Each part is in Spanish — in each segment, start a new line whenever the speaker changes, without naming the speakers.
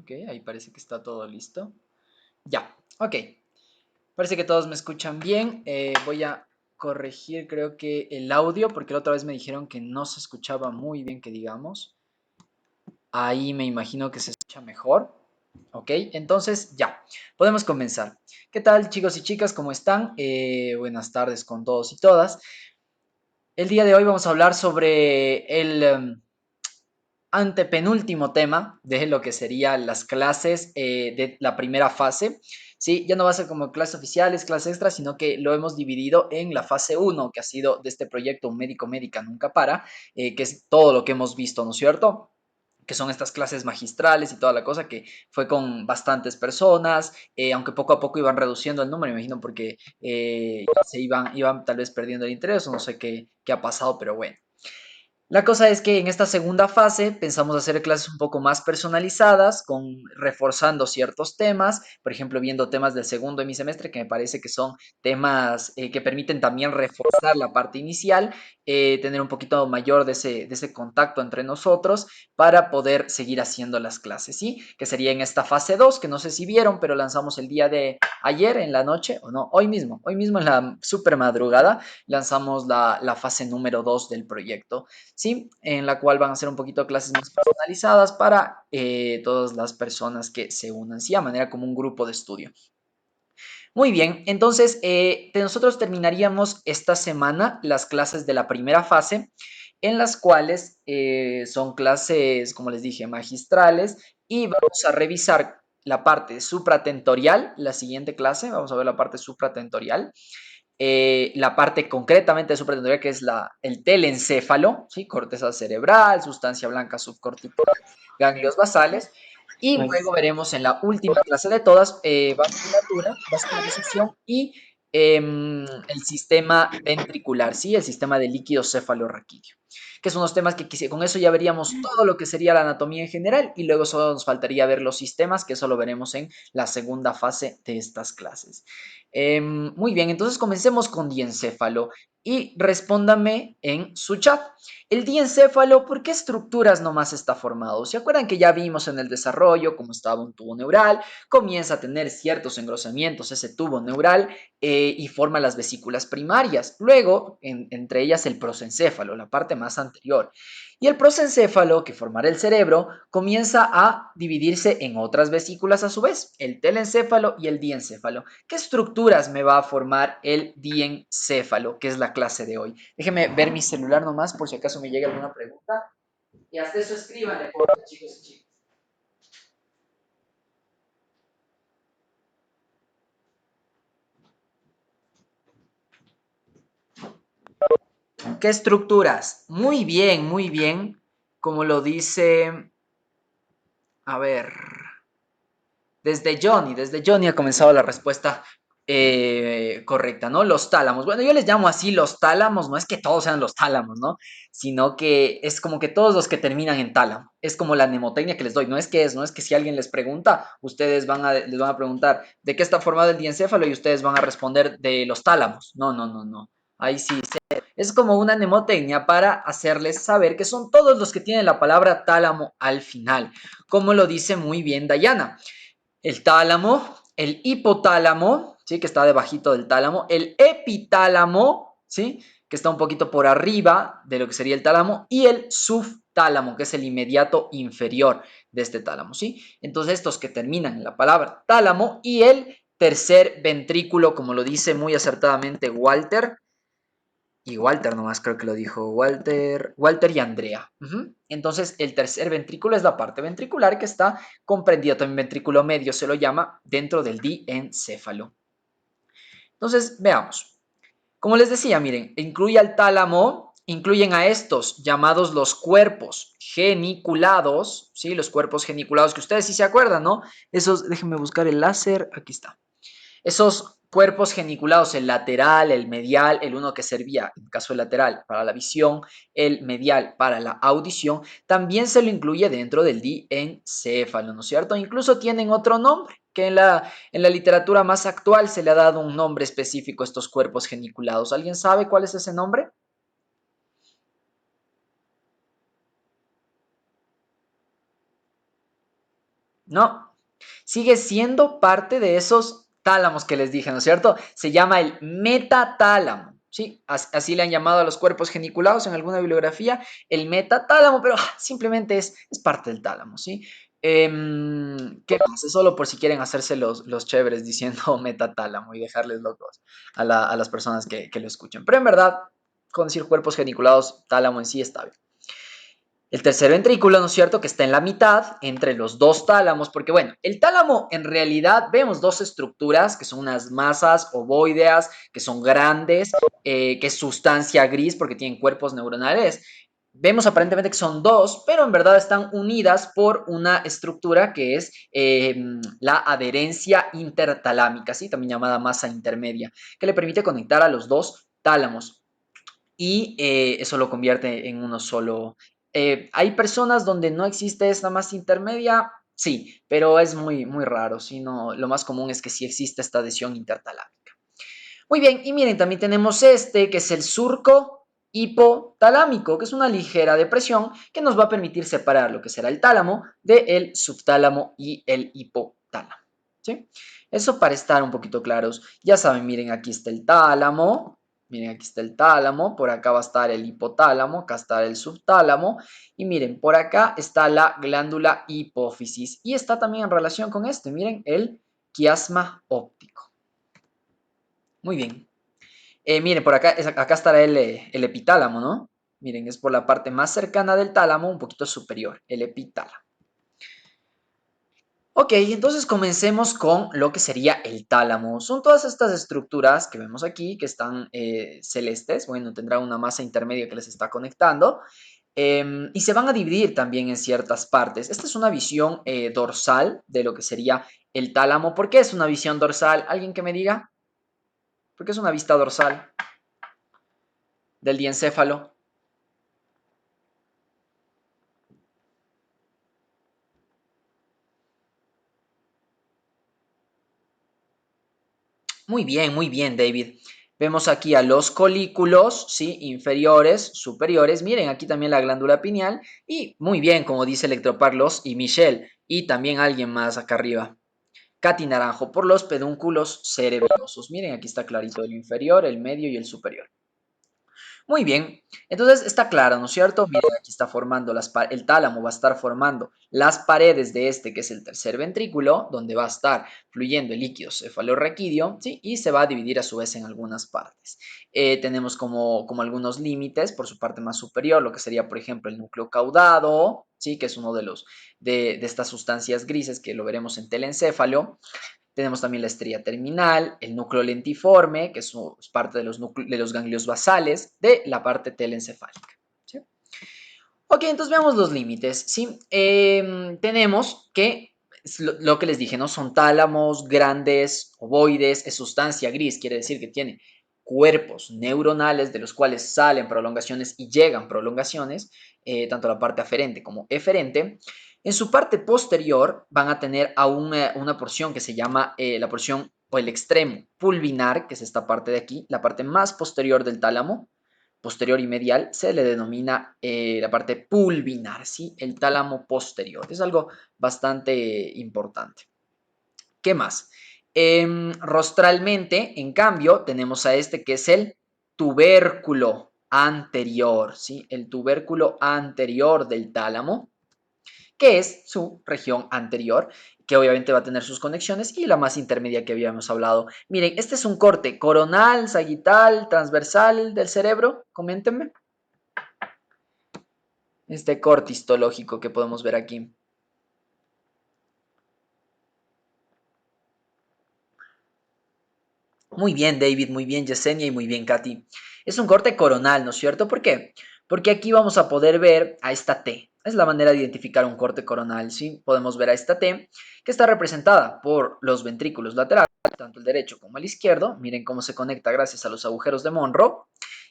Ok, ahí parece que está todo listo. Ya, ok. Parece que todos me escuchan bien. Voy a corregir, creo que el audio, porque la otra vez me dijeron que no se escuchaba muy bien, que digamos. Ahí me imagino que se escucha mejor. Ok, entonces ya, podemos comenzar. ¿Qué tal, chicos y chicas? ¿Cómo están? Buenas tardes con todos y todas. El día de hoy vamos a hablar sobre el antepenúltimo tema de lo que serían las clases de la primera fase. ¿Sí? Ya no va a ser como clases oficiales, clases extras, sino que lo hemos dividido en la fase 1, que ha sido de este proyecto Un Médico Médica Nunca Para, que es todo lo que hemos visto, ¿no es cierto? Que son estas clases magistrales y toda la cosa, que fue con bastantes personas, aunque poco a poco iban reduciendo el número, me imagino, porque se iban tal vez perdiendo el interés, o no sé qué ha pasado, pero bueno. La cosa es que en esta segunda fase pensamos hacer clases un poco más personalizadas, reforzando ciertos temas, por ejemplo, viendo temas del segundo de mi semestre, que me parece que son temas que permiten también reforzar la parte inicial, tener un poquito mayor de ese contacto entre nosotros para poder seguir haciendo las clases, ¿sí? Que sería en esta fase 2, que no sé si vieron, pero lanzamos el día de ayer en la noche, o no, hoy mismo en la super madrugada, lanzamos la fase número 2 del proyecto. ¿Sí? En la cual van a ser un poquito clases más personalizadas para todas las personas que se unan, ¿sí? A manera como un grupo de estudio. Muy bien, entonces nosotros terminaríamos esta semana las clases de la primera fase, en las cuales son clases, como les dije, magistrales, y vamos a revisar la parte supratentorial, la siguiente clase, vamos a ver la parte supratentorial, la parte concretamente supratentorial, que es el telencéfalo, ¿sí? Corteza cerebral, sustancia blanca subcortical, ganglios basales. Y luego veremos en la última clase de todas vasculatura, vascularización y el sistema ventricular, ¿sí? El sistema de líquido cefalorraquídeo, que son unos temas que con eso ya veríamos todo lo que sería la anatomía en general y luego solo nos faltaría ver los sistemas, que eso lo veremos en la segunda fase de estas clases. Muy bien, entonces comencemos con diencéfalo y respóndame en su chat. El diencéfalo, ¿por qué estructuras nomás está formado? ¿Se acuerdan que ya vimos en el desarrollo cómo estaba un tubo neural? Comienza a tener ciertos engrosamientos ese tubo neural y forma las vesículas primarias. Luego, entre ellas el prosencéfalo, la parte más anterior. Y el prosencéfalo, que formará el cerebro, comienza a dividirse en otras vesículas a su vez, el telencéfalo y el diencéfalo. ¿Qué estructuras me va a formar el diencéfalo, que es la clase de hoy? Déjenme ver mi celular nomás por si acaso me llega alguna pregunta. Y hasta eso escríbanle, por favor, chicos y chicas. ¿Qué estructuras? Muy bien, muy bien. Como lo dice, a ver, desde Johnny ha comenzado la respuesta correcta, ¿no? Los tálamos. Bueno, yo les llamo así los tálamos, no es que todos sean los tálamos, ¿no? Sino que es como que todos los que terminan en tálamo. Es como la mnemotecnia que les doy. No es que si alguien les pregunta, les van a preguntar de qué está formado el diencéfalo y ustedes van a responder de los tálamos. No, no, no, no. Ahí sí. Es como una mnemotecnia para hacerles saber que son todos los que tienen la palabra tálamo al final, como lo dice muy bien Dayana. El tálamo, el hipotálamo, ¿sí? Que está debajito del tálamo, el epitálamo, ¿sí? Que está un poquito por arriba de lo que sería el tálamo, y el subtálamo, que es el inmediato inferior de este tálamo, ¿sí? Entonces estos que terminan en la palabra tálamo y el tercer ventrículo, como lo dice muy acertadamente Walter, y Walter nomás creo que lo dijo Walter y Andrea. Entonces, el tercer ventrículo es la parte ventricular que está comprendida, también ventrículo medio se lo llama, dentro del diencéfalo. Entonces, veamos. Como les decía, miren, incluye al tálamo, incluyen a estos llamados los cuerpos geniculados, ¿sí? Los cuerpos geniculados que ustedes sí se acuerdan, ¿no? Esos, déjenme buscar el láser, aquí está. Esos cuerpos geniculados, el lateral, el medial, el uno que servía, en caso del lateral, para la visión, el medial para la audición, también se lo incluye dentro del diencéfalo, ¿no es cierto? Incluso tienen otro nombre, que en la literatura más actual se le ha dado un nombre específico a estos cuerpos geniculados. ¿Alguien sabe cuál es ese nombre? No, sigue siendo parte de esos tálamos que les dije, ¿no es cierto? Se llama el metatálamo, ¿sí? Así le han llamado a los cuerpos geniculados en alguna bibliografía, el metatálamo, pero simplemente es parte del tálamo, ¿sí? ¿Qué más? Es solo por si quieren hacerse los chéveres diciendo metatálamo y dejarles locos a las personas que lo escuchen. Pero en verdad, con decir cuerpos geniculados, tálamo en sí está bien. El tercer ventrículo, ¿no es cierto?, que está en la mitad entre los dos tálamos, porque bueno, el tálamo en realidad vemos dos estructuras que son unas masas ovoideas, que son grandes, que es sustancia gris porque tienen cuerpos neuronales. Vemos aparentemente que son dos, pero en verdad están unidas por una estructura que es la adherencia intertalámica, ¿sí? También llamada masa intermedia, que le permite conectar a los dos tálamos y eso lo convierte en uno solo. ¿Hay personas donde no existe esta masa intermedia? Sí, pero es muy, muy raro. Sino, lo más común es que sí existe esta adhesión intertalámica. Muy bien, y miren, también tenemos este, que es el surco hipotalámico, que es una ligera depresión que nos va a permitir separar lo que será el tálamo del subtálamo y el hipotálamo. ¿Sí? Eso para estar un poquito claros. Ya saben, miren, aquí está el tálamo. Miren, aquí está el tálamo, por acá va a estar el hipotálamo, acá está el subtálamo. Y miren, por acá está la glándula hipófisis. Y está también en relación con este, miren, el quiasma óptico. Muy bien. Miren, por acá, acá estará el epitálamo, ¿no? Miren, es por la parte más cercana del tálamo, un poquito superior, el epitálamo. Ok, entonces comencemos con lo que sería el tálamo. Son todas estas estructuras que vemos aquí, que están celestes. Bueno, tendrán una masa intermedia que les está conectando. Y se van a dividir también en ciertas partes. Esta es una visión dorsal de lo que sería el tálamo. ¿Por qué es una visión dorsal? ¿Alguien que me diga? ¿Por qué es una vista dorsal del diencéfalo? muy bien, David. Vemos aquí a los colículos, ¿sí? Inferiores, superiores. Miren, aquí también la glándula pineal. Y muy bien, como dice Electroparlos y Michelle. Y también alguien más acá arriba. Katy Naranjo, por los pedúnculos cerebrosos. Miren, aquí está clarito el inferior, el medio y el superior. Muy bien, entonces está claro, ¿no es cierto? Miren, aquí está formando el tálamo va a estar formando las paredes de este, que es el tercer ventrículo, donde va a estar fluyendo el líquido cefalorraquídeo, ¿sí? Y se va a dividir a su vez en algunas partes. Tenemos como algunos límites por su parte más superior, lo que sería, por ejemplo, el núcleo caudado, ¿sí? Que es uno de estas sustancias grises que lo veremos en telencéfalo. Tenemos también la estrella terminal, el núcleo lentiforme, que es parte de los ganglios basales de la parte telencefálica. ¿Sí? Ok, entonces veamos los límites. ¿Sí? Tenemos que, lo que les dije, ¿no? Son tálamos grandes, ovoides, es sustancia gris, quiere decir que tiene cuerpos neuronales de los cuales salen prolongaciones y llegan prolongaciones, tanto la parte aferente como eferente. En su parte posterior van a tener a una porción que se llama la porción o el extremo pulvinar, que es esta parte de aquí, la parte más posterior del tálamo, posterior y medial, se le denomina la parte pulvinar, ¿sí? El tálamo posterior. Es algo bastante importante. ¿Qué más? Rostralmente, en cambio, tenemos a este que es el tubérculo anterior, ¿sí? El tubérculo anterior del tálamo, que es su región anterior, que obviamente va a tener sus conexiones, y la más intermedia que habíamos hablado. Miren, este es un corte coronal, sagital, transversal del cerebro. Coméntenme. Este corte histológico que podemos ver aquí. Muy bien, David, muy bien, Yesenia y muy bien, Katy. Es un corte coronal, ¿no es cierto? ¿Por qué? Porque aquí vamos a poder ver a esta T. Es la manera de identificar un corte coronal, ¿sí? Podemos ver a esta T, que está representada por los ventrículos laterales, tanto el derecho como el izquierdo. Miren cómo se conecta gracias a los agujeros de Monroe.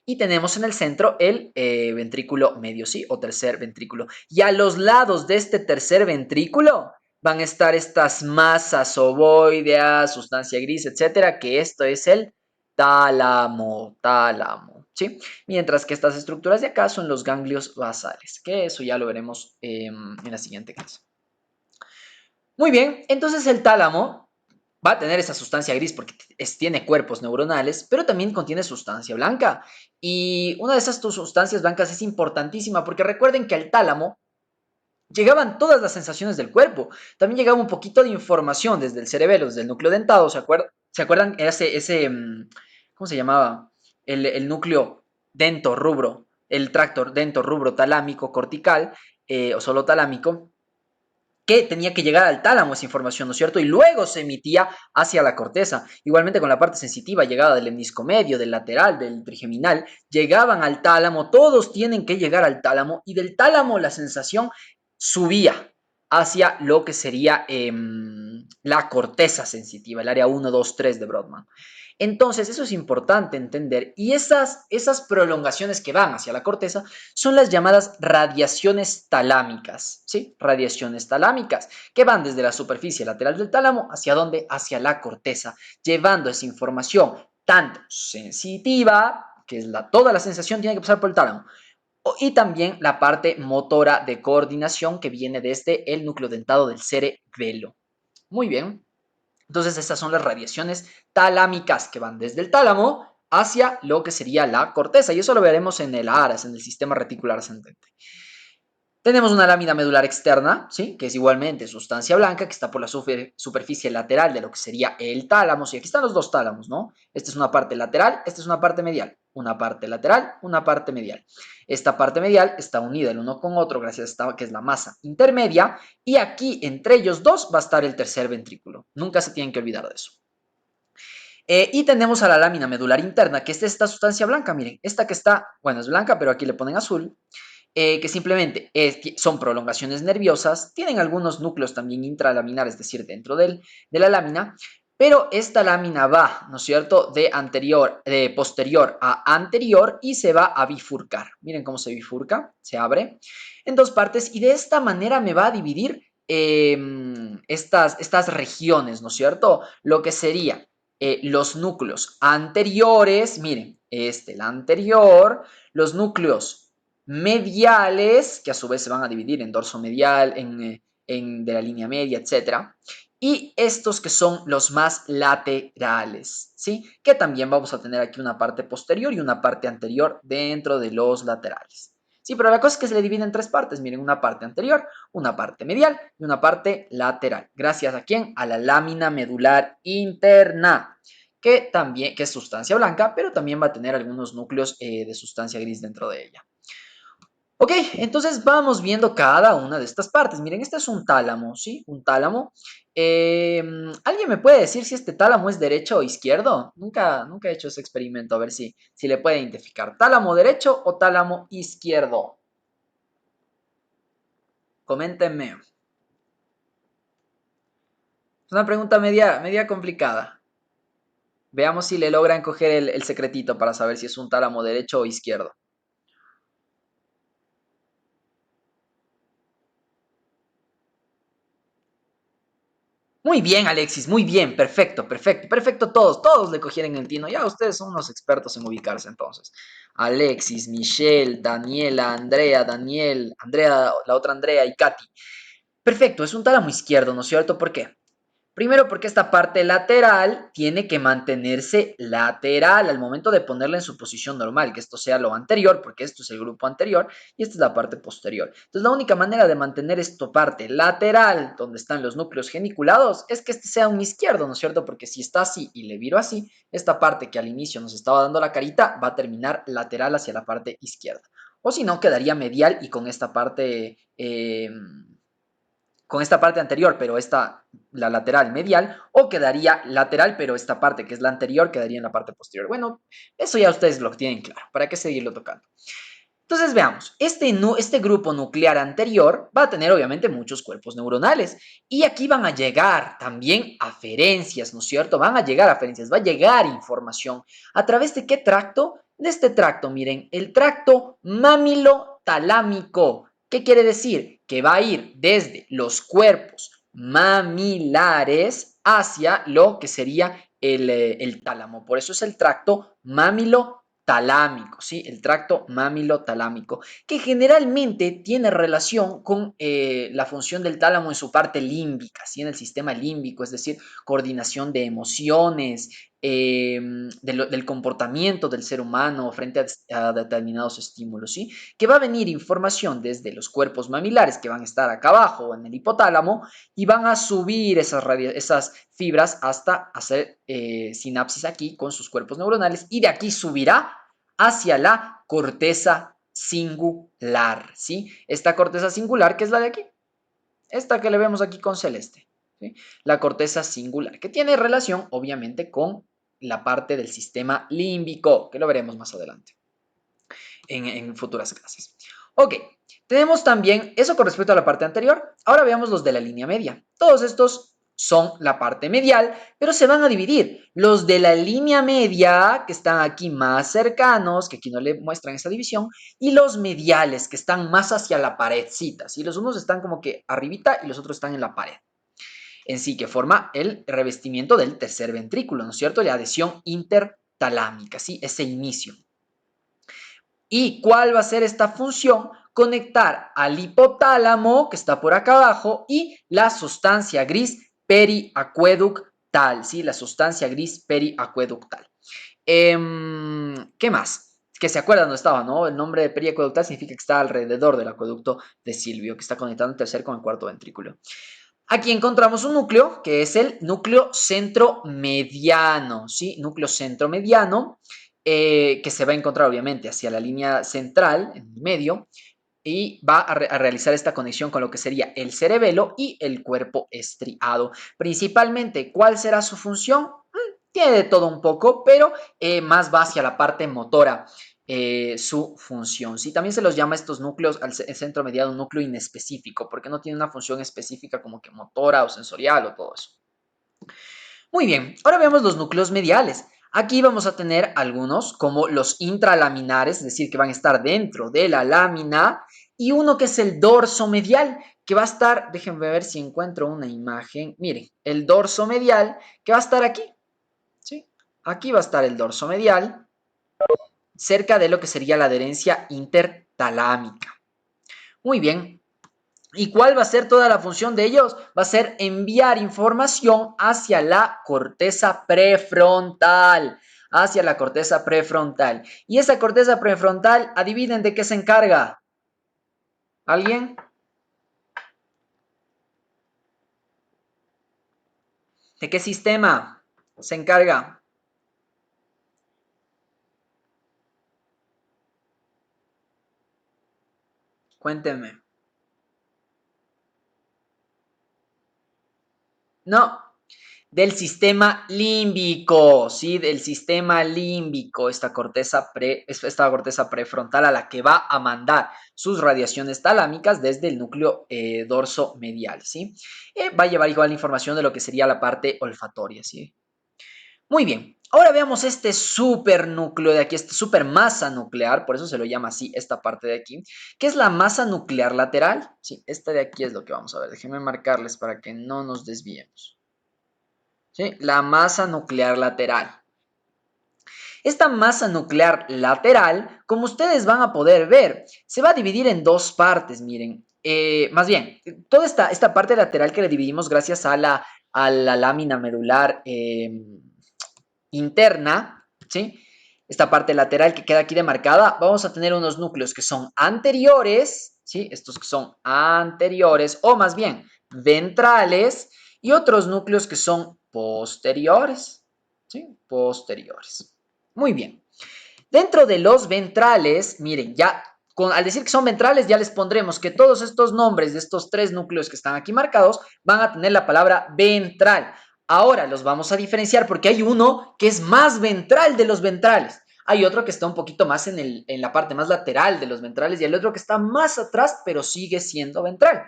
Y tenemos en el centro el ventrículo medio, ¿sí? O tercer ventrículo. Y a los lados de este tercer ventrículo van a estar estas masas ovoideas, sustancia gris, etcétera, que esto es el tálamo, ¿sí? Mientras que estas estructuras de acá son los ganglios basales, que eso ya lo veremos en la siguiente clase. Muy bien, entonces el tálamo va a tener esa sustancia gris porque tiene cuerpos neuronales, pero también contiene sustancia blanca. Y una de esas sustancias blancas es importantísima porque recuerden que al tálamo llegaban todas las sensaciones del cuerpo. También llegaba un poquito de información desde el cerebelo, desde el núcleo dentado. ¿Se acuerdan? ¿Cómo se llamaba? El núcleo dento-rubro, el tracto dento-rubro talámico cortical o solo talámico, que tenía que llegar al tálamo esa información, ¿no es cierto? Y luego se emitía hacia la corteza. Igualmente con la parte sensitiva, llegada del hemisco medio, del lateral, del trigeminal, llegaban al tálamo, todos tienen que llegar al tálamo, y del tálamo la sensación subía hacia lo que sería la corteza sensitiva, el área 1, 2, 3 de Brodmann. Entonces, eso es importante entender. Y esas prolongaciones que van hacia la corteza son las llamadas radiaciones talámicas, ¿sí? Radiaciones talámicas, que van desde la superficie lateral del tálamo hacia dónde? Hacia la corteza, llevando esa información tanto sensitiva, que es toda la sensación tiene que pasar por el tálamo, y también la parte motora de coordinación que viene desde el núcleo dentado del cerebelo. Muy bien. Entonces, estas son las radiaciones talámicas que van desde el tálamo hacia lo que sería la corteza. Y eso lo veremos en el ARAS, en el sistema reticular ascendente. Tenemos una lámina medular externa, ¿sí? Que es igualmente sustancia blanca, que está por la superficie lateral de lo que sería el tálamo. Y aquí están los dos tálamos, ¿no? Esta es una parte lateral, esta es una parte medial. Una parte lateral, una parte medial. Esta parte medial está unida el uno con otro gracias a esta que es la masa intermedia. Y aquí, entre ellos dos, va a estar el tercer ventrículo. Nunca se tienen que olvidar de eso. Y tenemos a la lámina medular interna, que es esta sustancia blanca. Miren, esta que está, bueno, es blanca, pero aquí le ponen azul. Que simplemente son prolongaciones nerviosas, tienen algunos núcleos también intralaminares, es decir, dentro de la lámina, pero esta lámina va, ¿no es cierto?, de posterior a anterior y se va a bifurcar. Miren cómo se bifurca, se abre en dos partes y de esta manera me va a dividir estas regiones, ¿no es cierto? Lo que sería los núcleos anteriores, miren, el anterior, los núcleos mediales, que a su vez se van a dividir en dorso medial, de la línea media, etcétera, y estos que son los más laterales, ¿sí? Que también vamos a tener aquí una parte posterior y una parte anterior dentro de los laterales. Sí, pero la cosa es que se le divide en tres partes. Miren, una parte anterior, una parte medial y una parte lateral. ¿Gracias a quién? A la lámina medular interna, que es sustancia blanca, pero también va a tener algunos núcleos de sustancia gris dentro de ella. Ok, entonces vamos viendo cada una de estas partes. Miren, este es un tálamo, ¿sí? Un tálamo. ¿Alguien me puede decir si este tálamo es derecho o izquierdo? Nunca he hecho ese experimento, a ver si le puede identificar. ¿Tálamo derecho o tálamo izquierdo? Coméntenme. Es una pregunta media complicada. Veamos si le logran coger el secretito para saber si es un tálamo derecho o izquierdo. Muy bien, Alexis, muy bien, perfecto, perfecto, perfecto, todos le cogieron el tino. Ya ustedes son unos expertos en ubicarse entonces. Alexis, Michelle, Daniela, Andrea, Daniel, Andrea, la otra Andrea y Katy. Perfecto, es un tálamo izquierdo, ¿no es cierto? ¿Por qué? Primero porque esta parte lateral tiene que mantenerse lateral al momento de ponerla en su posición normal, que esto sea lo anterior, porque esto es el grupo anterior y esta es la parte posterior. Entonces la única manera de mantener esta parte lateral, donde están los núcleos geniculados, es que este sea un izquierdo, ¿no es cierto? Porque si está así y le viro así, esta parte que al inicio nos estaba dando la carita va a terminar lateral hacia la parte izquierda. O si no, quedaría medial y con esta parte anterior, pero la lateral medial, o quedaría lateral, pero esta parte que es la anterior quedaría en la parte posterior. Bueno, eso ya ustedes lo tienen claro, ¿para qué seguirlo tocando? Entonces veamos, este grupo nuclear anterior va a tener obviamente muchos cuerpos neuronales y aquí van a llegar también aferencias, ¿no es cierto? Van a llegar aferencias, va a llegar información. ¿A través de qué tracto? De este tracto, miren, el tracto mamilo-talámico. ¿Qué quiere decir? Que va a ir desde los cuerpos mamilares hacia lo que sería el tálamo. Por eso es el tracto mamilo talámico, ¿sí? El tracto mamilo-talámico, que generalmente tiene relación con la función del tálamo en su parte límbica, ¿sí? En el sistema límbico, es decir, coordinación de emociones, del comportamiento del ser humano frente a determinados estímulos, ¿sí? Que va a venir información desde los cuerpos mamilares que van a estar acá abajo en el hipotálamo y van a subir esas fibras hasta hacer sinapsis aquí con sus cuerpos neuronales y de aquí subirá hacia la corteza singular, ¿sí? Esta corteza singular que es la de aquí, esta que le vemos aquí con celeste, ¿sí? La corteza singular, que tiene relación obviamente con la parte del sistema límbico, que lo veremos más adelante en futuras clases. Ok, tenemos también eso con respecto a la parte anterior. Ahora veamos los de la línea media. Todos estos son la parte medial, pero se van a dividir. Los de la línea media, que están aquí más cercanos, que aquí no le muestran esa división, y los mediales, que están más hacia la paredcita, ¿sí? Los unos están como que arribita y los otros están en la pared. En sí, que forma el revestimiento del tercer ventrículo, ¿no es cierto? La adhesión intertalámica, ¿sí? Ese inicio. ¿Y cuál va a ser esta función? Conectar al hipotálamo, que está por acá abajo, y la sustancia gris periacueductal, ¿sí? La sustancia gris periacueductal. ¿Qué más? Que se acuerdan, no estaba, ¿no? El nombre de periacueductal significa que está alrededor del acueducto de Silvio, que está conectando el tercer con el cuarto ventrículo. Aquí encontramos un núcleo, que es el núcleo centromediano, ¿sí? Núcleo centromediano, que se va a encontrar obviamente hacia la línea central, en el medio, y va a realizar esta conexión con lo que sería el cerebelo y el cuerpo estriado. Principalmente, ¿cuál será su función? Tiene de todo un poco, pero más va hacia la parte motora su función. ¿Sí? También se los llama estos núcleos, al centro mediado, un núcleo inespecífico, porque no tiene una función específica como que motora o sensorial o todo eso. Muy bien, ahora veamos los núcleos mediales. Aquí vamos a tener algunos como los intralaminares, es decir, que van a estar dentro de la lámina, y uno que es el dorso medial, que va a estar, déjenme ver si encuentro una imagen, miren, el dorso medial que va a estar aquí, ¿sí? Aquí va a estar el dorso medial, cerca de lo que sería la adherencia intertalámica. Muy bien, ¿y cuál va a ser toda la función de ellos? Va a ser enviar información hacia la corteza prefrontal. Hacia la corteza prefrontal. Y esa corteza prefrontal, adivinen de qué se encarga. ¿Alguien? ¿De qué sistema se encarga? Cuéntenme. No, del sistema límbico, ¿sí? Del sistema límbico, esta corteza prefrontal a la que va a mandar sus radiaciones talámicas desde el núcleo dorso medial, ¿sí? Va a llevar igual información de lo que sería la parte olfatoria, ¿sí? Muy bien, ahora veamos este supernúcleo de aquí, esta supermasa nuclear, por eso se lo llama así esta parte de aquí, que es la masa nuclear lateral, ¿sí? Esta de aquí es lo que vamos a ver, déjenme marcarles para que no nos desviemos. ¿Sí? La masa nuclear lateral. Esta masa nuclear lateral, como ustedes van a poder ver, se va a dividir en dos partes, miren. Más bien, toda esta parte lateral que le dividimos gracias a la lámina medular interna, ¿sí? Esta parte lateral que queda aquí demarcada, vamos a tener unos núcleos que son anteriores, ¿sí? Estos que son anteriores, o más bien ventrales, y otros núcleos que son posteriores, ¿sí? Posteriores. Muy bien. Dentro de los ventrales, miren, ya al decir que son ventrales, ya les pondremos que todos estos nombres de estos tres núcleos que están aquí marcados van a tener la palabra ventral. Ahora los vamos a diferenciar porque hay uno que es más ventral de los ventrales. Hay otro que está un poquito más en la parte más lateral de los ventrales y el otro que está más atrás, pero sigue siendo ventral.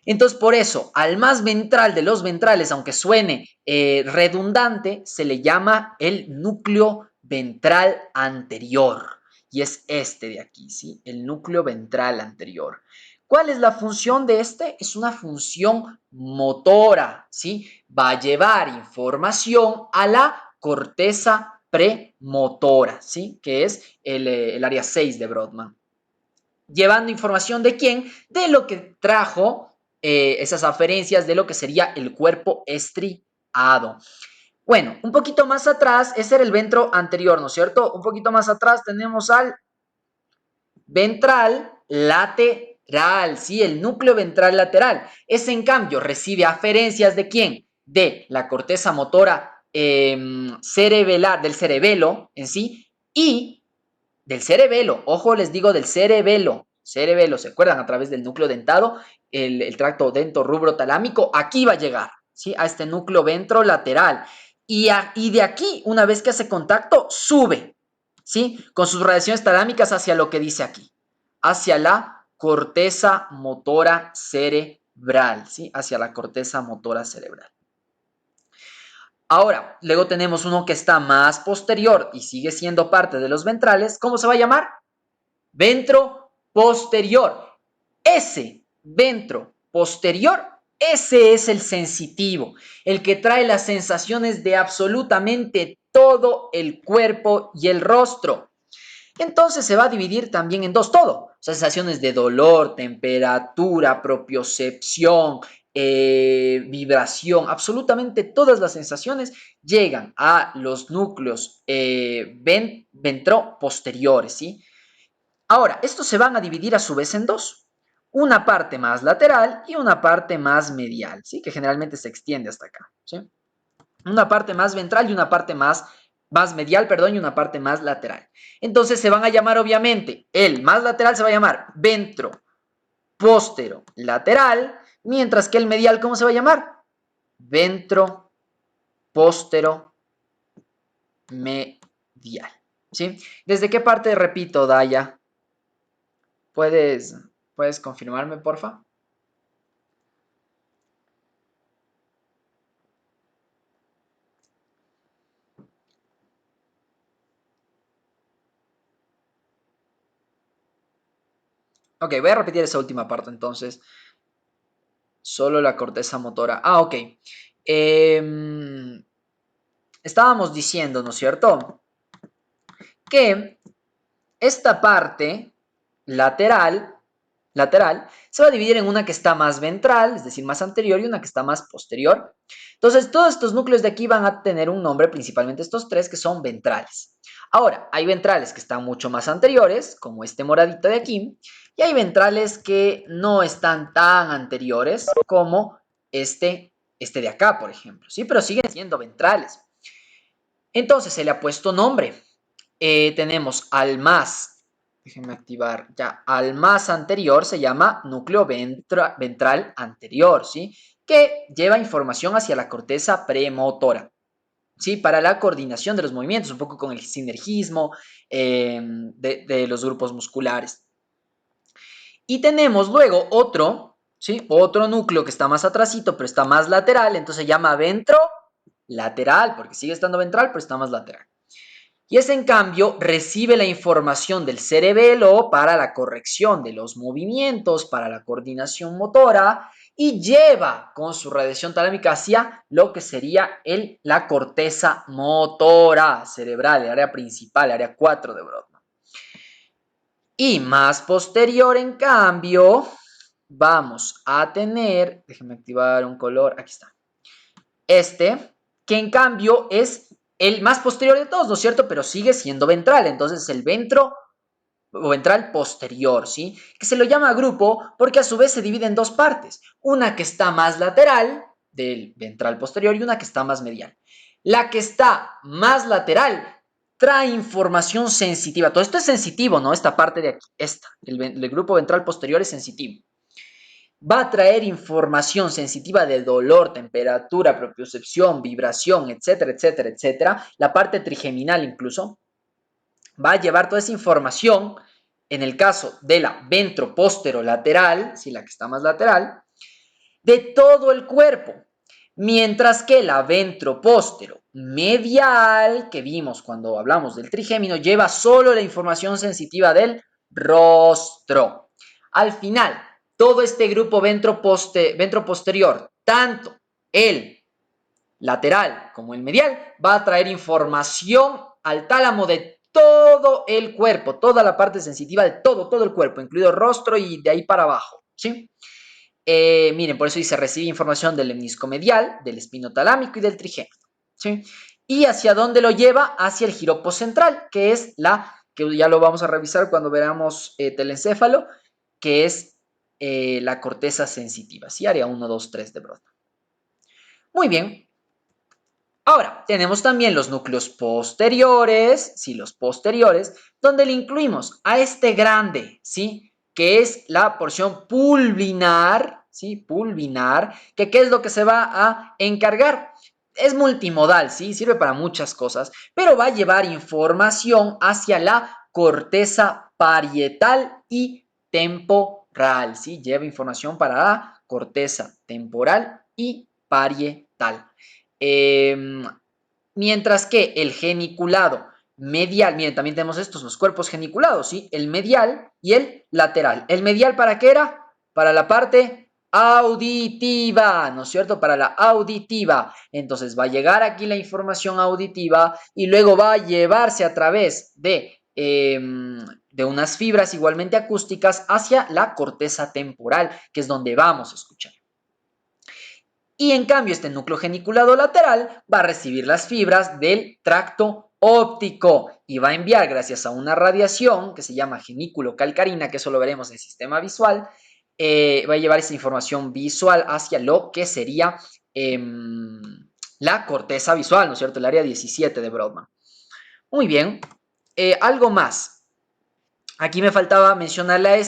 Entonces, por eso, al más ventral de los ventrales, aunque suene redundante, se le llama el núcleo ventral anterior. Y es este de aquí, ¿sí? El núcleo ventral anterior. ¿Cuál es la función de este? Es una función motora, ¿sí? Va a llevar información a la corteza premotora, ¿sí? Que es el área 6 de Brodmann. Llevando información de quién, de lo que trajo esas aferencias de lo que sería el cuerpo estriado. Bueno, un poquito más atrás, ese era el ventro anterior, ¿no es cierto? Un poquito más atrás tenemos al ventral lateral, ¿sí? El núcleo ventral lateral. Ese, en cambio, recibe aferencias de quién? De la corteza motora cerebelar, del cerebelo en sí, y del cerebelo. Ojo, les digo del cerebelo. Cerebelo, ¿se acuerdan? A través del núcleo dentado, el tracto dentorrubro talámico, aquí va a llegar, ¿sí? A este núcleo ventrolateral. Y de aquí, una vez que hace contacto, sube, ¿sí? Con sus radiaciones talámicas hacia lo que dice aquí, hacia la corteza motora cerebral, ¿sí? Hacia la corteza motora cerebral. Ahora, luego tenemos uno que está más posterior y sigue siendo parte de los ventrales. ¿Cómo se va a llamar? Ventro posterior. Ese ventro posterior, ese es el sensitivo, el que trae las sensaciones de absolutamente todo el cuerpo y el rostro. Entonces se va a dividir también en dos todo. Sensaciones de dolor, temperatura, propiocepción, vibración, absolutamente todas las sensaciones llegan a los núcleos ventroposteriores, ¿sí? Ahora, estos se van a dividir a su vez en dos. Una parte más lateral y una parte más medial, ¿sí? Que generalmente se extiende hasta acá, ¿sí? Una parte más ventral y una parte más medial, perdón, y una parte más lateral. Entonces se van a llamar, obviamente, el más lateral se va a llamar ventro póstero lateral, mientras que el medial, ¿cómo se va a llamar? Ventro póstero medial, ¿sí? ¿Desde qué parte repito, Daya? ¿Puedes confirmarme, porfa? Ok, voy a repetir esa última parte entonces. Solo la corteza motora. Ah, ok. Estábamos diciendo, ¿no es cierto? Que esta parte lateral se va a dividir en una que está más ventral, es decir, más anterior, y una que está más posterior. Entonces, todos estos núcleos de aquí van a tener un nombre, principalmente estos tres, que son ventrales. Ahora, hay ventrales que están mucho más anteriores, como este moradito de aquí, y hay ventrales que no están tan anteriores como este de acá, por ejemplo, ¿sí? Pero siguen siendo ventrales. Entonces, se le ha puesto nombre. Tenemos al más, déjenme activar ya, al más anterior se llama núcleo ventral anterior, ¿sí? Que lleva información hacia la corteza premotora, ¿sí? Para la coordinación de los movimientos, un poco con el sinergismo de los grupos musculares. Y tenemos luego otro, ¿sí? Otro núcleo que está más atrasito, pero está más lateral, entonces se llama ventrolateral, porque sigue estando ventral, pero está más lateral. Y ese, en cambio, recibe la información del cerebelo para la corrección de los movimientos, para la coordinación motora, y lleva con su radiación talámica hacia lo que sería la corteza motora cerebral, el área principal, el área 4 de Brodmann. Y más posterior, en cambio, vamos a tener, déjenme activar un color, aquí está, que en cambio es el más posterior de todos, ¿no es cierto? Pero sigue siendo ventral, entonces el ventral posterior, ¿sí? Que se lo llama grupo porque a su vez se divide en dos partes, una que está más lateral del ventral posterior y una que está más medial. La que está más lateral trae información sensitiva, todo esto es sensitivo, ¿no? Esta parte de aquí, el grupo ventral posterior es sensitivo. Va a traer información sensitiva de dolor, temperatura, propiocepción, vibración, etcétera, etcétera, etcétera. La parte trigeminal incluso va a llevar toda esa información, en el caso de la ventroposterolateral, si la que está más lateral, de todo el cuerpo. Mientras que la ventropóstero-medial, que vimos cuando hablamos del trigémino, lleva solo la información sensitiva del rostro. Al final, todo este grupo ventroposterior, tanto el lateral como el medial, va a traer información al tálamo de todo el cuerpo, toda la parte sensitiva de todo el cuerpo, incluido el rostro y de ahí para abajo, ¿sí? Miren, por eso dice, recibe información del lemnisco medial, del espinotalámico y del trigémino, ¿sí? ¿Y hacia dónde lo lleva? Hacia el jiropo central, que es que ya lo vamos a revisar cuando veamos telencéfalo, que es la corteza sensitiva, ¿sí? Área 1, 2, 3 de Brodmann. Muy bien. Ahora, tenemos también los núcleos posteriores, sí, los posteriores, donde le incluimos a este grande, ¿sí? Que es la porción pulvinar, ¿sí? Pulvinar, que ¿qué es lo que se va a encargar? Es multimodal, ¿sí? Sirve para muchas cosas, pero va a llevar información hacia la corteza parietal y temporal, ¿sí? Lleva información para la corteza temporal y parietal. Mientras que el geniculado medial, miren, también tenemos estos, los cuerpos geniculados, ¿sí? El medial y el lateral. ¿El medial para qué era? Para la parte auditiva, ¿no es cierto? Para la auditiva. Entonces va a llegar aquí la información auditiva y luego va a llevarse a través de unas fibras igualmente acústicas hacia la corteza temporal, que es donde vamos a escuchar. Y en cambio este núcleo geniculado lateral va a recibir las fibras del tracto óptico y va a enviar gracias a una radiación que se llama genículo calcarina, que eso lo veremos en el sistema visual, va a llevar esa información visual hacia lo que sería la corteza visual, ¿no es cierto? El área 17 de Brodmann. Muy bien, algo más. Aquí me faltaba mencionarle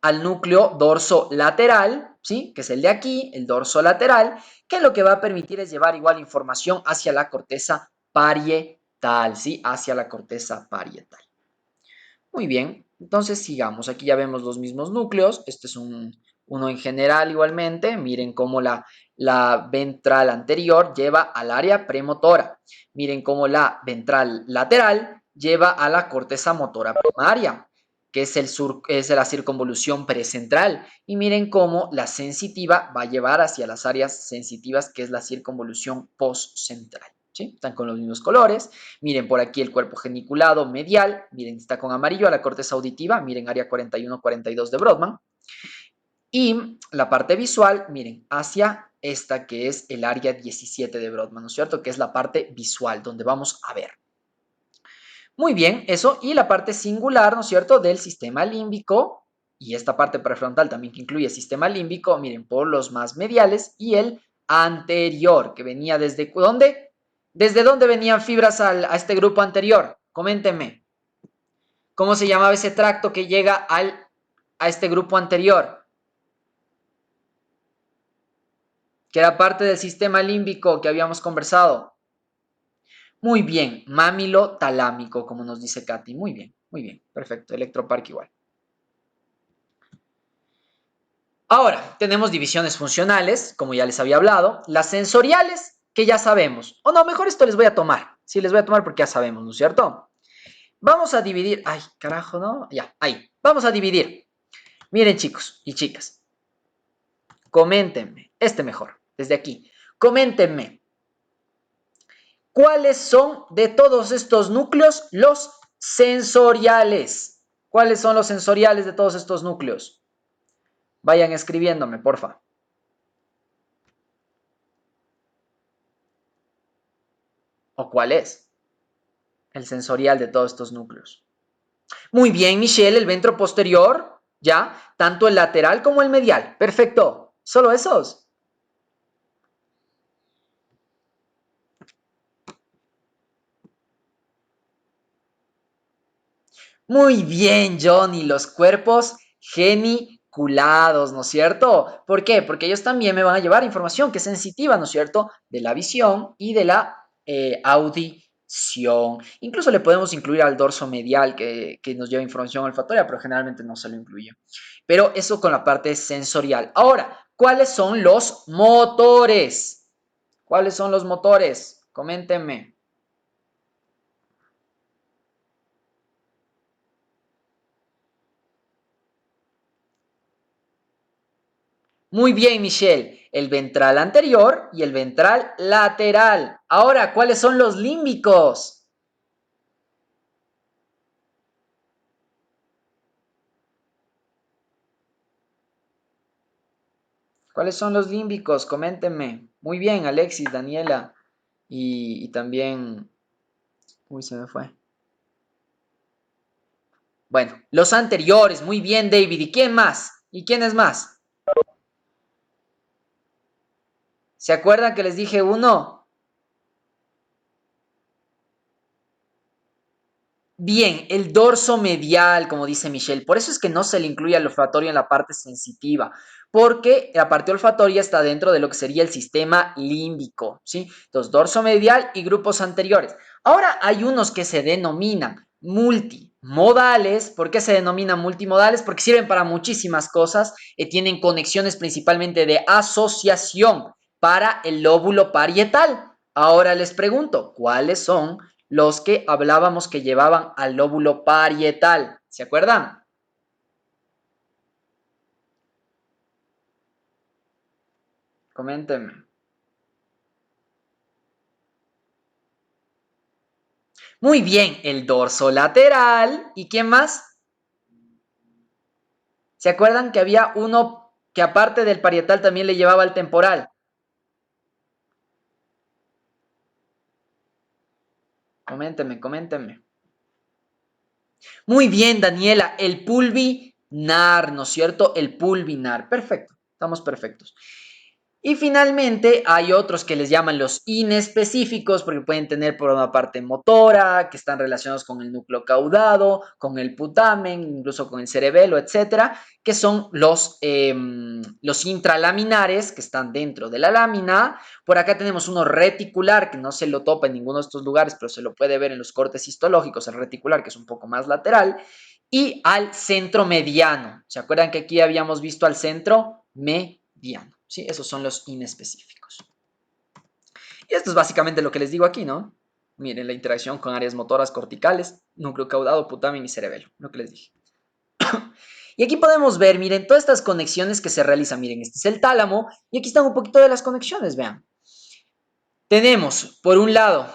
al núcleo dorsolateral, ¿sí? Que es el de aquí, el dorsolateral, que lo que va a permitir es llevar igual información hacia la corteza parietal, ¿sí? Hacia la corteza parietal. Muy bien, entonces sigamos. Aquí ya vemos los mismos núcleos. Este es uno en general igualmente. Miren cómo la ventral anterior lleva al área premotora. Miren cómo la ventral lateral lleva a la corteza motora primaria, que es la circunvolución precentral. Y miren cómo la sensitiva va a llevar hacia las áreas sensitivas, que es la circunvolución postcentral. ¿Sí? Están con los mismos colores. Miren por aquí el cuerpo geniculado medial. Miren, está con amarillo a la corteza auditiva. Miren, área 41-42 de Brodmann. Y la parte visual, miren, hacia esta que es el área 17 de Brodmann, ¿no es cierto? Que es la parte visual, donde vamos a ver. Muy bien, eso. Y la parte singular, ¿no es cierto? Del sistema límbico. Y esta parte prefrontal también que incluye el sistema límbico. Miren, por los más mediales. Y el anterior, que venía desde ¿dónde? ¿Desde dónde venían fibras a este grupo anterior? Coméntenme. ¿Cómo se llamaba ese tracto que llega a este grupo anterior? Que era parte del sistema límbico que habíamos conversado. Muy bien, mámilo talámico, como nos dice Katy. Muy bien, perfecto. Electroparque igual. Ahora, tenemos divisiones funcionales, como ya les había hablado. Las sensoriales, que ya sabemos. O no, mejor esto les voy a tomar. Sí, les voy a tomar porque ya sabemos, ¿no es cierto? Vamos a dividir. Ay, carajo, ¿no? Ya, ahí. Vamos a dividir. Miren, chicos y chicas. Coméntenme. Mejor, desde aquí. Coméntenme. ¿Cuáles son de todos estos núcleos los sensoriales? ¿Cuáles son los sensoriales de todos estos núcleos? Vayan escribiéndome, porfa. ¿O cuál es el sensorial de todos estos núcleos? Muy bien, Michelle, el ventro posterior, ¿ya? Tanto el lateral como el medial. Perfecto. ¿Solo esos? Muy bien, Johnny, los cuerpos geniculados, ¿no es cierto? ¿Por qué? Porque ellos también me van a llevar información que es sensitiva, ¿no es cierto? De la visión y de la audición. Incluso le podemos incluir al dorso medial que nos lleva información olfatoria, pero generalmente no se lo incluye. Pero eso con la parte sensorial. Ahora, ¿cuáles son los motores? ¿Cuáles son los motores? Coméntenme. Muy bien, Michelle. El ventral anterior y el ventral lateral. Ahora, ¿cuáles son los límbicos? ¿Cuáles son los límbicos? Coméntenme. Muy bien, Alexis, Daniela y también... Uy, se me fue. Bueno, los anteriores. Muy bien, David. ¿Y quién más? ¿Y quién es más? ¿Se acuerdan que les dije uno? Bien, el dorso medial, como dice Michelle. Por eso es que no se le incluye al olfatorio en la parte sensitiva, porque la parte olfatoria está dentro de lo que sería el sistema límbico, ¿sí? Entonces, dorso medial y grupos anteriores. Ahora hay unos que se denominan multimodales. ¿Por qué se denominan multimodales? Porque sirven para muchísimas cosas, tienen conexiones principalmente de asociación para el lóbulo parietal. Ahora les pregunto, ¿cuáles son los que hablábamos que llevaban al lóbulo parietal? ¿Se acuerdan? Coméntenme. Muy bien, el dorso lateral. ¿Y quién más? ¿Se acuerdan que había uno que aparte del parietal también le llevaba al temporal? Coméntenme, coméntenme. Muy bien, Daniela, el pulvinar, ¿no es cierto? El pulvinar. Perfecto, estamos perfectos. Y finalmente hay otros que les llaman los inespecíficos porque pueden tener por una parte motora, que están relacionados con el núcleo caudado, con el putamen, incluso con el cerebelo, etcétera, que son los intralaminares que están dentro de la lámina. Por acá tenemos uno reticular que no se lo topa en ninguno de estos lugares, pero se lo puede ver en los cortes histológicos, el reticular que es un poco más lateral, y al centro mediano. ¿Se acuerdan que aquí habíamos visto al centro mediano? ¿Sí? Esos son los inespecíficos. Y esto es básicamente lo que les digo aquí, ¿no? Miren la interacción con áreas motoras corticales, núcleo caudado, putamen y cerebelo, lo que les dije. Y aquí podemos ver, miren, todas estas conexiones que se realizan. Miren, este es el tálamo y aquí están un poquito de las conexiones, vean. Tenemos, por un lado,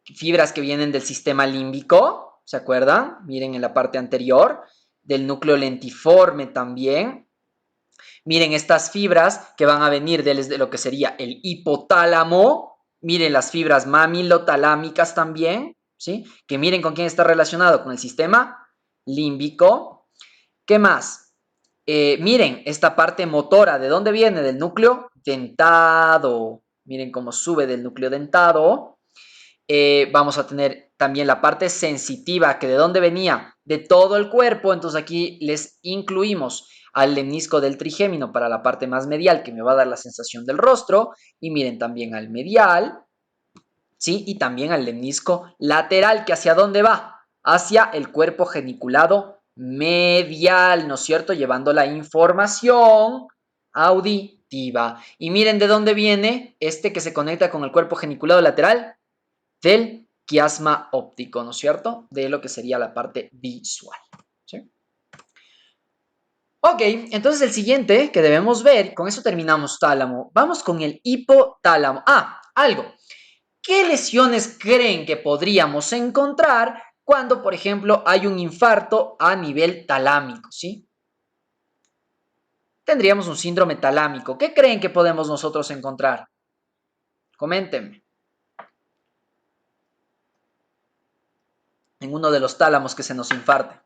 fibras que vienen del sistema límbico, ¿se acuerdan? Miren en la parte anterior, del núcleo lentiforme también. Miren estas fibras que van a venir desde lo que sería el hipotálamo. Miren las fibras mamilotalámicas también, ¿sí? Que miren con quién está relacionado, con el sistema límbico. ¿Qué más? Miren esta parte motora, ¿de dónde viene? Del núcleo dentado. Miren cómo sube del núcleo dentado. Vamos a tener también la parte sensitiva, que de dónde venía, de todo el cuerpo. Entonces aquí les incluimos al lemnisco del trigémino para la parte más medial, que me va a dar la sensación del rostro. Y miren también al medial, ¿sí? Y también al lemnisco lateral, que hacia dónde va, hacia el cuerpo geniculado medial, ¿no es cierto? Llevando la información auditiva. Y miren de dónde viene este que se conecta con el cuerpo geniculado lateral, del quiasma óptico, ¿no es cierto? De lo que sería la parte visual. ¿Sí? Ok, entonces el siguiente que debemos ver, con eso terminamos tálamo, vamos con el hipotálamo. Algo. ¿Qué lesiones creen que podríamos encontrar cuando, por ejemplo, hay un infarto a nivel talámico, ¿sí? Tendríamos un síndrome talámico. ¿Qué creen que podemos nosotros encontrar? Coméntenme. En uno de los tálamos que se nos infarte.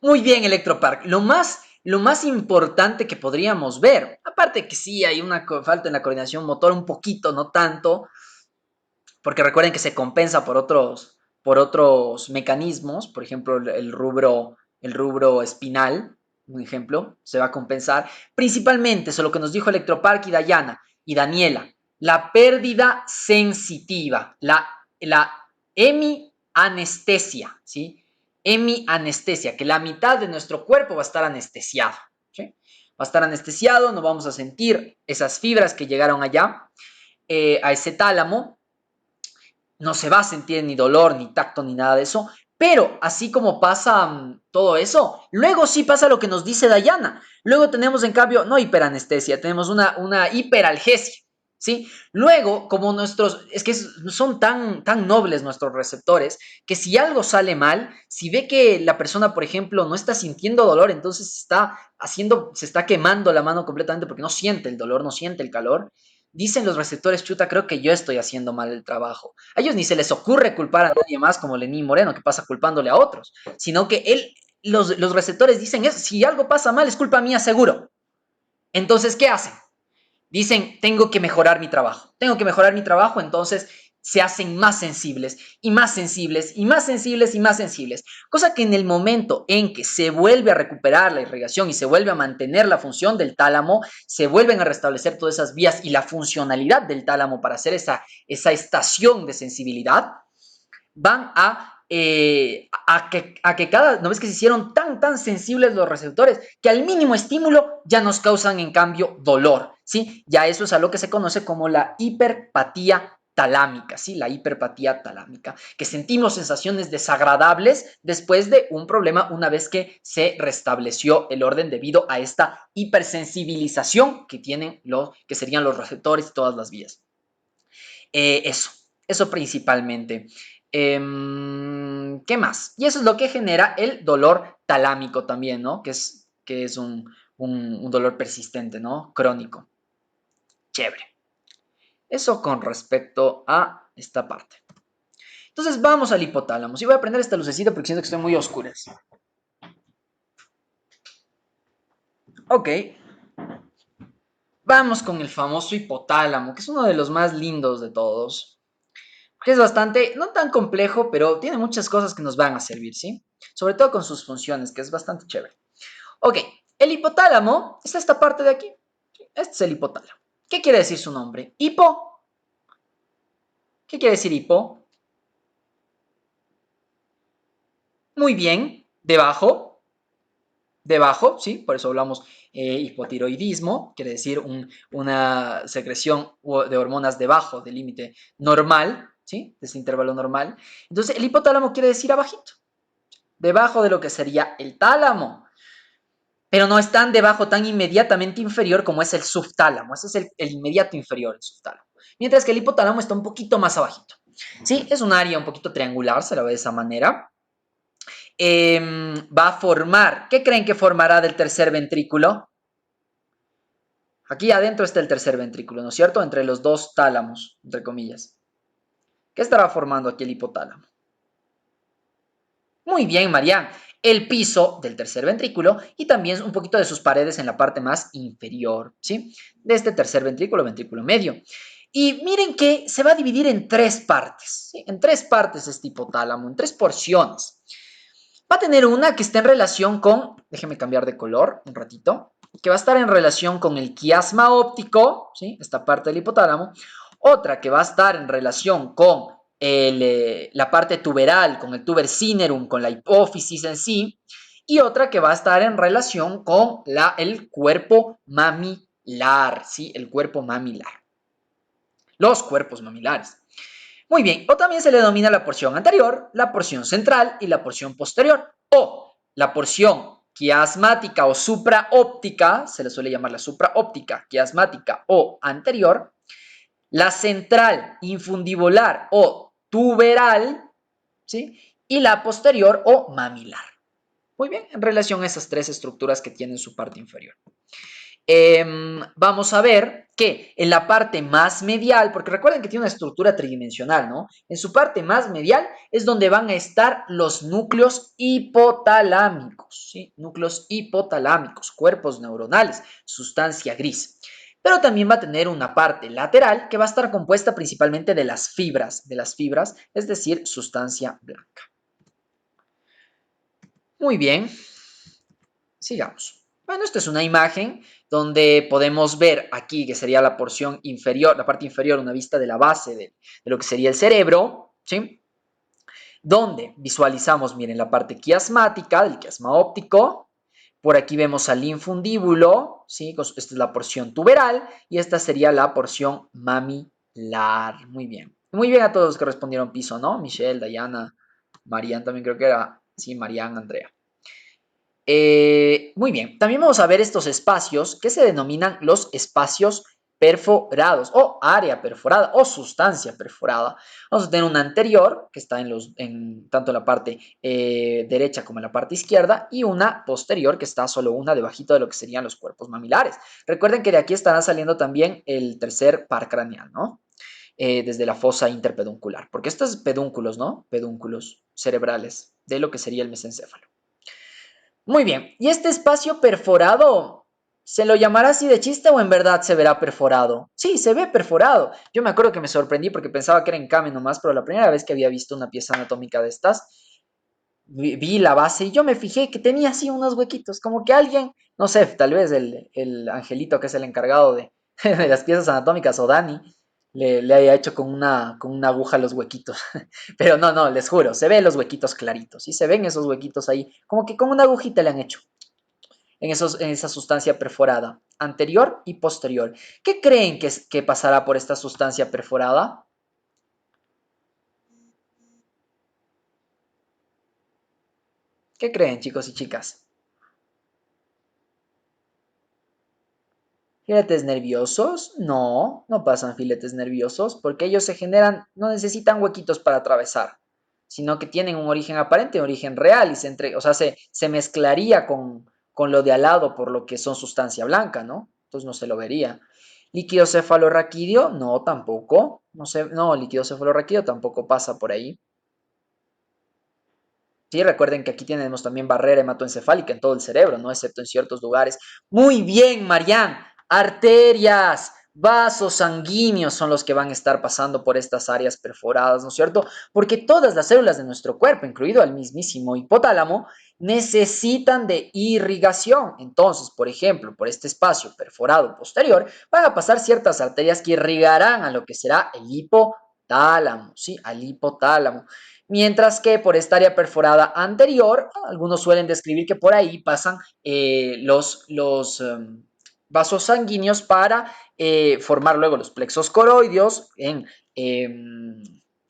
Muy bien, Electropark. Lo más importante que podríamos ver, aparte que sí hay una falta en la coordinación motor un poquito, no tanto, porque recuerden que se compensa por otros mecanismos, por ejemplo, el rubro espinal, un ejemplo, se va a compensar. Principalmente, eso es lo que nos dijo Electropark y Dayana y Daniela, la pérdida sensitiva, la hemianestesia, ¿sí? Hemianestesia, que la mitad de nuestro cuerpo va a estar anestesiado, ¿sí? Va a estar anestesiado, no vamos a sentir esas fibras que llegaron allá, a ese tálamo, no se va a sentir ni dolor, ni tacto, ni nada de eso. Pero así como pasa todo eso, luego sí pasa lo que nos dice Dayana. Luego tenemos, en cambio, no hiperanestesia, tenemos una hiperalgesia. ¿sí? Luego, como es que son tan nobles nuestros receptores, que si algo sale mal, si ve que la persona, por ejemplo, no está sintiendo dolor, entonces se está quemando la mano completamente porque no siente el dolor, no siente el calor, dicen los receptores, chuta, creo que yo estoy haciendo mal el trabajo. A ellos ni se les ocurre culpar a nadie más como Lenín Moreno, que pasa culpándole a otros, sino que los receptores dicen, si algo pasa mal, es culpa mía seguro. Entonces, ¿qué hacen? Dicen, tengo que mejorar mi trabajo, entonces se hacen más sensibles y más sensibles y más sensibles y más sensibles. Cosa que en el momento en que se vuelve a recuperar la irrigación y se vuelve a mantener la función del tálamo, se vuelven a restablecer todas esas vías y la funcionalidad del tálamo para hacer esa estación de sensibilidad, van a que cada, ¿no ves que se hicieron tan sensibles los receptores que al mínimo estímulo ya nos causan en cambio dolor, ¿sí? Ya eso es a lo que se conoce como la hiperpatía talámica, ¿sí? La hiperpatía talámica, que sentimos sensaciones desagradables después de un problema una vez que se restableció el orden debido a esta hipersensibilización que tienen que serían los receptores y todas las vías. Eso principalmente. ¿Qué más? Y eso es lo que genera el dolor talámico también, ¿no? Que es un dolor persistente, ¿no? Crónico. Chévere. Eso con respecto a esta parte. Entonces vamos al hipotálamo. Sí, voy a prender esta lucecita porque siento que estoy muy oscuras. Ok. Vamos con el famoso hipotálamo, que es uno de los más lindos de todos. Que es bastante, no tan complejo, pero tiene muchas cosas que nos van a servir, ¿sí? Sobre todo con sus funciones, que es bastante chévere. Ok, el hipotálamo es esta parte de aquí. Este es el hipotálamo. ¿Qué quiere decir su nombre? Hipo. ¿Qué quiere decir hipo? Muy bien, debajo. Debajo, ¿sí? Por eso hablamos hipotiroidismo, quiere decir una secreción de hormonas debajo del límite normal, ¿sí? De ese intervalo normal. Entonces, el hipotálamo quiere decir abajito, debajo de lo que sería el tálamo. Pero no es tan debajo, tan inmediatamente inferior como es el subtálamo. Ese es el inmediato inferior, el subtálamo. Mientras que el hipotálamo está un poquito más abajito. ¿Sí? Es un área un poquito triangular, se la ve de esa manera. Va a formar, ¿qué creen que formará del tercer ventrículo? Aquí adentro está el tercer ventrículo, ¿no es cierto? Entre los dos tálamos, entre comillas. ¿Qué estará formando aquí el hipotálamo? Muy bien, Marian. El piso del tercer ventrículo y también un poquito de sus paredes en la parte más inferior, ¿sí? De este tercer ventrículo, ventrículo medio. Y miren que se va a dividir en tres partes, ¿sí? En tres partes este hipotálamo, en tres porciones. Va a tener una que está en relación con, déjenme cambiar de color un ratito, que va a estar en relación con el quiasma óptico, ¿sí? Esta parte del hipotálamo. Otra que va a estar en relación con la parte tuberal, con el tuber cinerum, con la hipófisis en sí. Y otra que va a estar en relación con el cuerpo mamilar, ¿sí? El cuerpo mamilar. Los cuerpos mamilares. Muy bien, o también se le denomina la porción anterior, la porción central y la porción posterior. O la porción quiasmática o supraóptica, se le suele llamar la supraóptica, quiasmática o anterior. La central infundibular o tuberal, ¿sí? Y la posterior o mamilar. Muy bien, en relación a esas tres estructuras que tienen su parte inferior. Vamos a ver que en la parte más medial, porque recuerden que tiene una estructura tridimensional, ¿no? En su parte más medial es donde van a estar los núcleos hipotalámicos, ¿sí? Núcleos hipotalámicos, cuerpos neuronales, sustancia gris. Pero también va a tener una parte lateral que va a estar compuesta principalmente de las fibras, es decir, sustancia blanca. Muy bien, sigamos. Bueno, esta es una imagen donde podemos ver aquí, que sería la porción inferior, la parte inferior, una vista de la base de lo que sería el cerebro, ¿sí? Donde visualizamos, miren, la parte quiasmática, del quiasma óptico. Por aquí vemos al infundíbulo, ¿sí? Esta es la porción tuberal y esta sería la porción mamilar. Muy bien. Muy bien a todos los que respondieron piso, ¿no? Michelle, Dayana, Marian también creo que era, sí, Marian, Andrea. Muy bien, también vamos a ver estos espacios que se denominan los espacios perforados o área perforada o sustancia perforada. Vamos a tener una anterior que está tanto en la parte derecha como en la parte izquierda y una posterior que está solo una debajito de lo que serían los cuerpos mamilares. Recuerden que de aquí estará saliendo también el tercer par craneal, ¿no? Desde la fosa interpeduncular, porque estos pedúnculos, ¿no? Pedúnculos cerebrales de lo que sería el mesencéfalo. Muy bien, ¿y este espacio perforado se lo llamará así de chiste o en verdad se verá perforado? Sí, se ve perforado. Yo me acuerdo que me sorprendí porque pensaba que era encame nomás, pero la primera vez que había visto una pieza anatómica de estas, vi la base y yo me fijé que tenía así unos huequitos, como que alguien, no sé, tal vez el angelito que es el encargado de, de las piezas anatómicas o Dani, le haya hecho con una aguja los huequitos. Pero no, no, les juro, se ven los huequitos claritos y se ven esos huequitos ahí, como que con una agujita le han hecho en esa sustancia perforada, anterior y posterior. ¿Qué creen que pasará por esta sustancia perforada? ¿Qué creen, chicos y chicas? ¿Filetes nerviosos? No, no pasan filetes nerviosos porque ellos se generan, no necesitan huequitos para atravesar, sino que tienen un origen aparente, un origen real y o sea, se mezclaría con lo de al lado por lo que son sustancia blanca, ¿no? Entonces no se lo vería. ¿Líquido cefalorraquídeo? No, tampoco. No sé, no, líquido cefalorraquídeo tampoco pasa por ahí. Sí, recuerden que aquí tenemos también barrera hematoencefálica en todo el cerebro, ¿no? Excepto en ciertos lugares. Muy bien, Marian. Arterias, vasos sanguíneos son los que van a estar pasando por estas áreas perforadas, ¿no es cierto? Porque todas las células de nuestro cuerpo, incluido el mismísimo hipotálamo, necesitan de irrigación. Entonces, por ejemplo, por este espacio perforado posterior, van a pasar ciertas arterias que irrigarán a lo que será el hipotálamo, ¿sí? Al hipotálamo. Mientras que por esta área perforada anterior, algunos suelen describir que por ahí pasan los vasos sanguíneos para formar luego los plexos coroideos en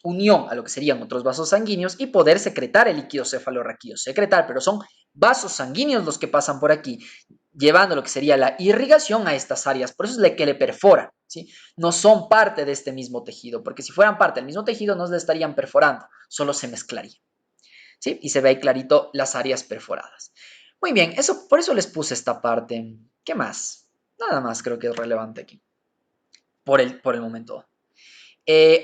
unión a lo que serían otros vasos sanguíneos y poder secretar el líquido cefalorraquídeo. Secretar, pero son vasos sanguíneos los que pasan por aquí, llevando lo que sería la irrigación a estas áreas. Por eso es que le perforan, ¿sí? No son parte de este mismo tejido, porque si fueran parte del mismo tejido no le estarían perforando, solo se mezclarían, ¿sí? Y se ve ahí clarito las áreas perforadas. Muy bien, por eso les puse esta parte. ¿Qué más? Nada más creo que es relevante aquí, por el momento.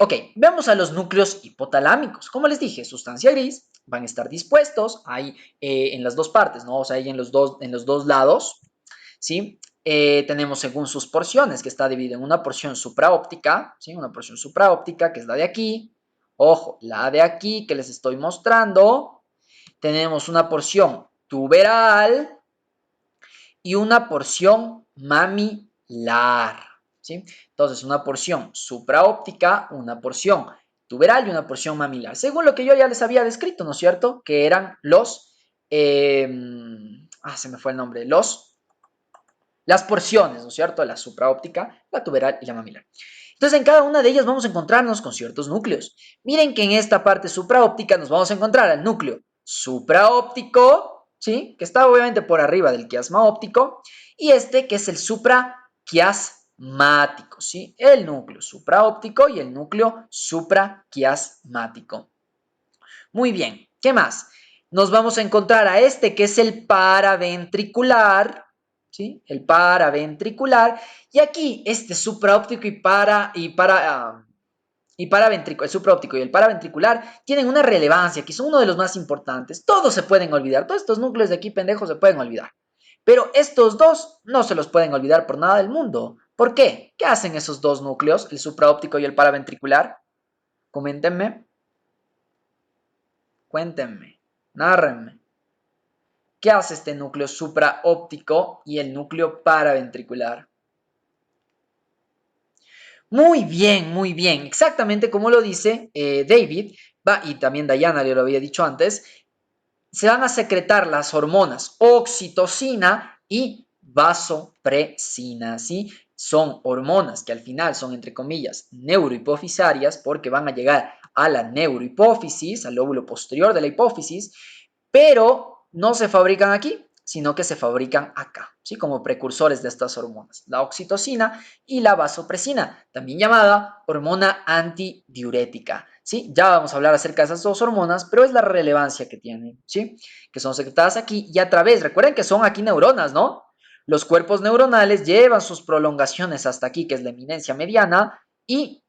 Ok, veamos a los núcleos hipotalámicos. Como les dije, sustancia gris, van a estar dispuestos ahí en las dos partes, ¿no? O sea, ahí en los dos lados, ¿sí? Tenemos según sus porciones, que está dividido en una porción supraóptica, ¿sí? Una porción supraóptica, que es la de aquí. Ojo, la de aquí que les estoy mostrando. Tenemos una porción tuberal y una porción mamilar, ¿sí? Entonces, una porción supraóptica, una porción tuberal y una porción mamilar. Según lo que yo ya les había descrito, ¿no es cierto? Que eran se me fue el nombre, las porciones, ¿no es cierto? La supraóptica, la tuberal y la mamilar. Entonces, en cada una de ellas vamos a encontrarnos con ciertos núcleos. Miren que en esta parte supraóptica nos vamos a encontrar al núcleo supraóptico, ¿sí? Que está obviamente por arriba del quiasma óptico, y este que es el supraquiasmático, ¿sí? El núcleo supraóptico y el núcleo supraquiasmático. Muy bien, ¿qué más? Nos vamos a encontrar a este que es el paraventricular, ¿sí? El paraventricular. Y aquí este supraóptico el supraóptico y el paraventricular tienen una relevancia, que son uno de los más importantes. Todos se pueden olvidar, todos estos núcleos de aquí pendejos se pueden olvidar. Pero estos dos no se los pueden olvidar por nada del mundo. ¿Por qué? ¿Qué hacen esos dos núcleos, el supraóptico y el paraventricular? Coméntenme, cuéntenme, nárrenme. ¿Qué hace este núcleo supraóptico y el núcleo paraventricular? Muy bien, exactamente como lo dice David, y también Diana le lo había dicho antes, se van a secretar las hormonas oxitocina y vasopresina, ¿sí? Son hormonas que al final son, entre comillas, neurohipofisarias porque van a llegar a la neurohipófisis, al lóbulo posterior de la hipófisis, pero no se fabrican aquí, sino que se fabrican acá, ¿sí? Como precursores de estas hormonas, la oxitocina y la vasopresina, también llamada hormona antidiurética, ¿sí? Ya vamos a hablar acerca de esas dos hormonas, pero es la relevancia que tienen, ¿sí? Que son secretadas aquí y a través, recuerden que son aquí neuronas, ¿no? Los cuerpos neuronales llevan sus prolongaciones hasta aquí, que es la eminencia mediana, y,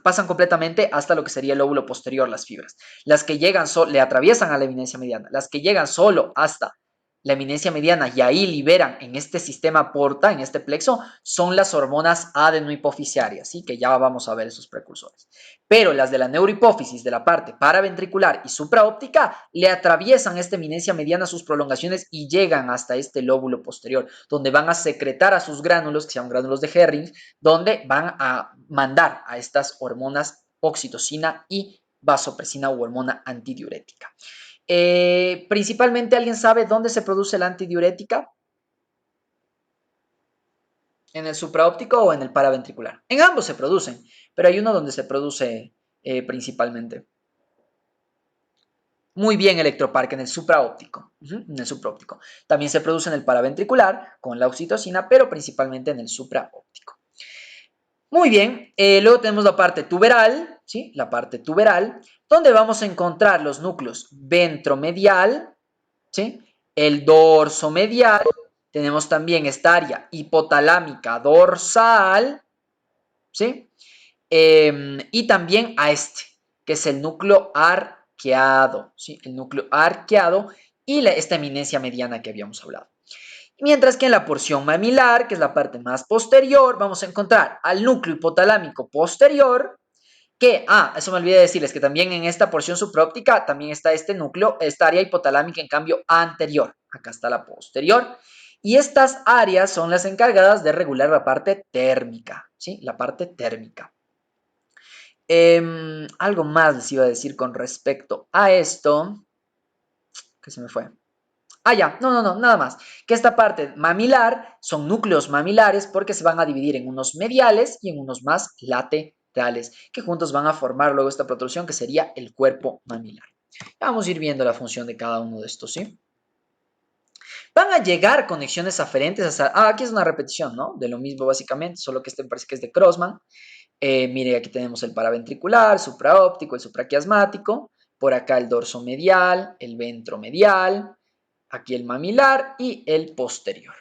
pasan completamente hasta lo que sería el lóbulo posterior, las fibras. Las que llegan, le atraviesan a la eminencia mediana, las que llegan solo hasta la eminencia mediana y ahí liberan en este sistema porta, en este plexo, son las hormonas adenohipofisiarias, ¿sí? Que ya vamos a ver esos precursores. Pero las de la neurohipófisis, de la parte paraventricular y supraóptica, le atraviesan esta eminencia mediana, sus prolongaciones y llegan hasta este lóbulo posterior, donde van a secretar a sus gránulos, que se llaman gránulos de Herring, donde van a mandar a estas hormonas oxitocina y vasopresina u hormona antidiurética. Principalmente, ¿alguien sabe dónde se produce la antidiurética? ¿En el supraóptico o en el paraventricular? En ambos se producen, pero hay uno donde se produce principalmente. Muy bien, Electroparque, en el supraóptico. En el supraóptico. También se produce en el paraventricular con la oxitocina, pero principalmente en el supraóptico. Muy bien, luego tenemos la parte tuberal, ¿sí? La parte tuberal, donde vamos a encontrar los núcleos ventromedial, ¿sí? El dorso medial, tenemos también esta área hipotalámica dorsal, ¿sí? Y también a este, que es el núcleo arqueado, ¿sí? El núcleo arqueado y esta eminencia mediana que habíamos hablado. Mientras que en la porción mamilar, que es la parte más posterior, vamos a encontrar al núcleo hipotalámico posterior, que, eso me olvidé de decirles, que también en esta porción supraóptica también está este núcleo, esta área hipotalámica en cambio anterior. Acá está la posterior. Y estas áreas son las encargadas de regular la parte térmica, ¿sí? La parte térmica. Algo más les iba a decir con respecto a esto, que se me fue. Ya, no, nada más. Que esta parte mamilar son núcleos mamilares porque se van a dividir en unos mediales y en unos más laterales, que juntos van a formar luego esta protrusión que sería el cuerpo mamilar. Vamos a ir viendo la función de cada uno de estos, ¿sí? Van a llegar conexiones aferentes hasta... aquí es una repetición, ¿no? De lo mismo básicamente, solo que este me parece que es de Crossman. Mire, aquí tenemos el paraventricular, supraóptico, el supraquiasmático. Por acá el dorso medial, el ventromedial, aquí el mamilar y el posterior.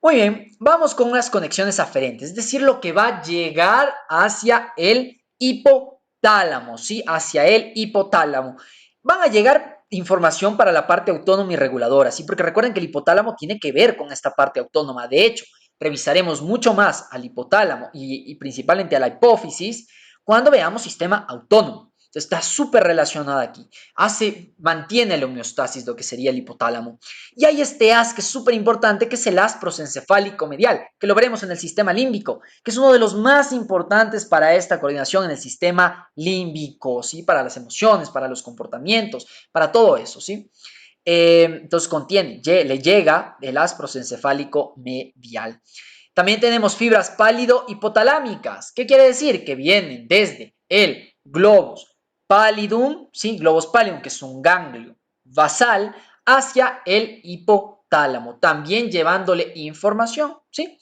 Muy bien, vamos con unas conexiones aferentes, es decir, lo que va a llegar hacia el hipotálamo, ¿sí? Hacia el hipotálamo. Van a llegar información para la parte autónoma y reguladora, ¿sí? Porque recuerden que el hipotálamo tiene que ver con esta parte autónoma. De hecho, revisaremos mucho más al hipotálamo y principalmente a la hipófisis cuando veamos sistema autónomo. Está súper relacionada aquí. Mantiene la homeostasis, lo que sería el hipotálamo. Y hay este as que es súper importante, que es el as prosencefálico medial, que lo veremos en el sistema límbico, que es uno de los más importantes para esta coordinación en el sistema límbico, ¿sí? Para las emociones, para los comportamientos, para todo eso, ¿sí? Entonces le llega el as prosencefálico medial. También tenemos fibras pálido-hipotalámicas. ¿Qué quiere decir? Que vienen desde el globus pallidum, ¿sí? Globus pallidum, que es un ganglio basal, hacia el hipotálamo, también llevándole información, ¿sí?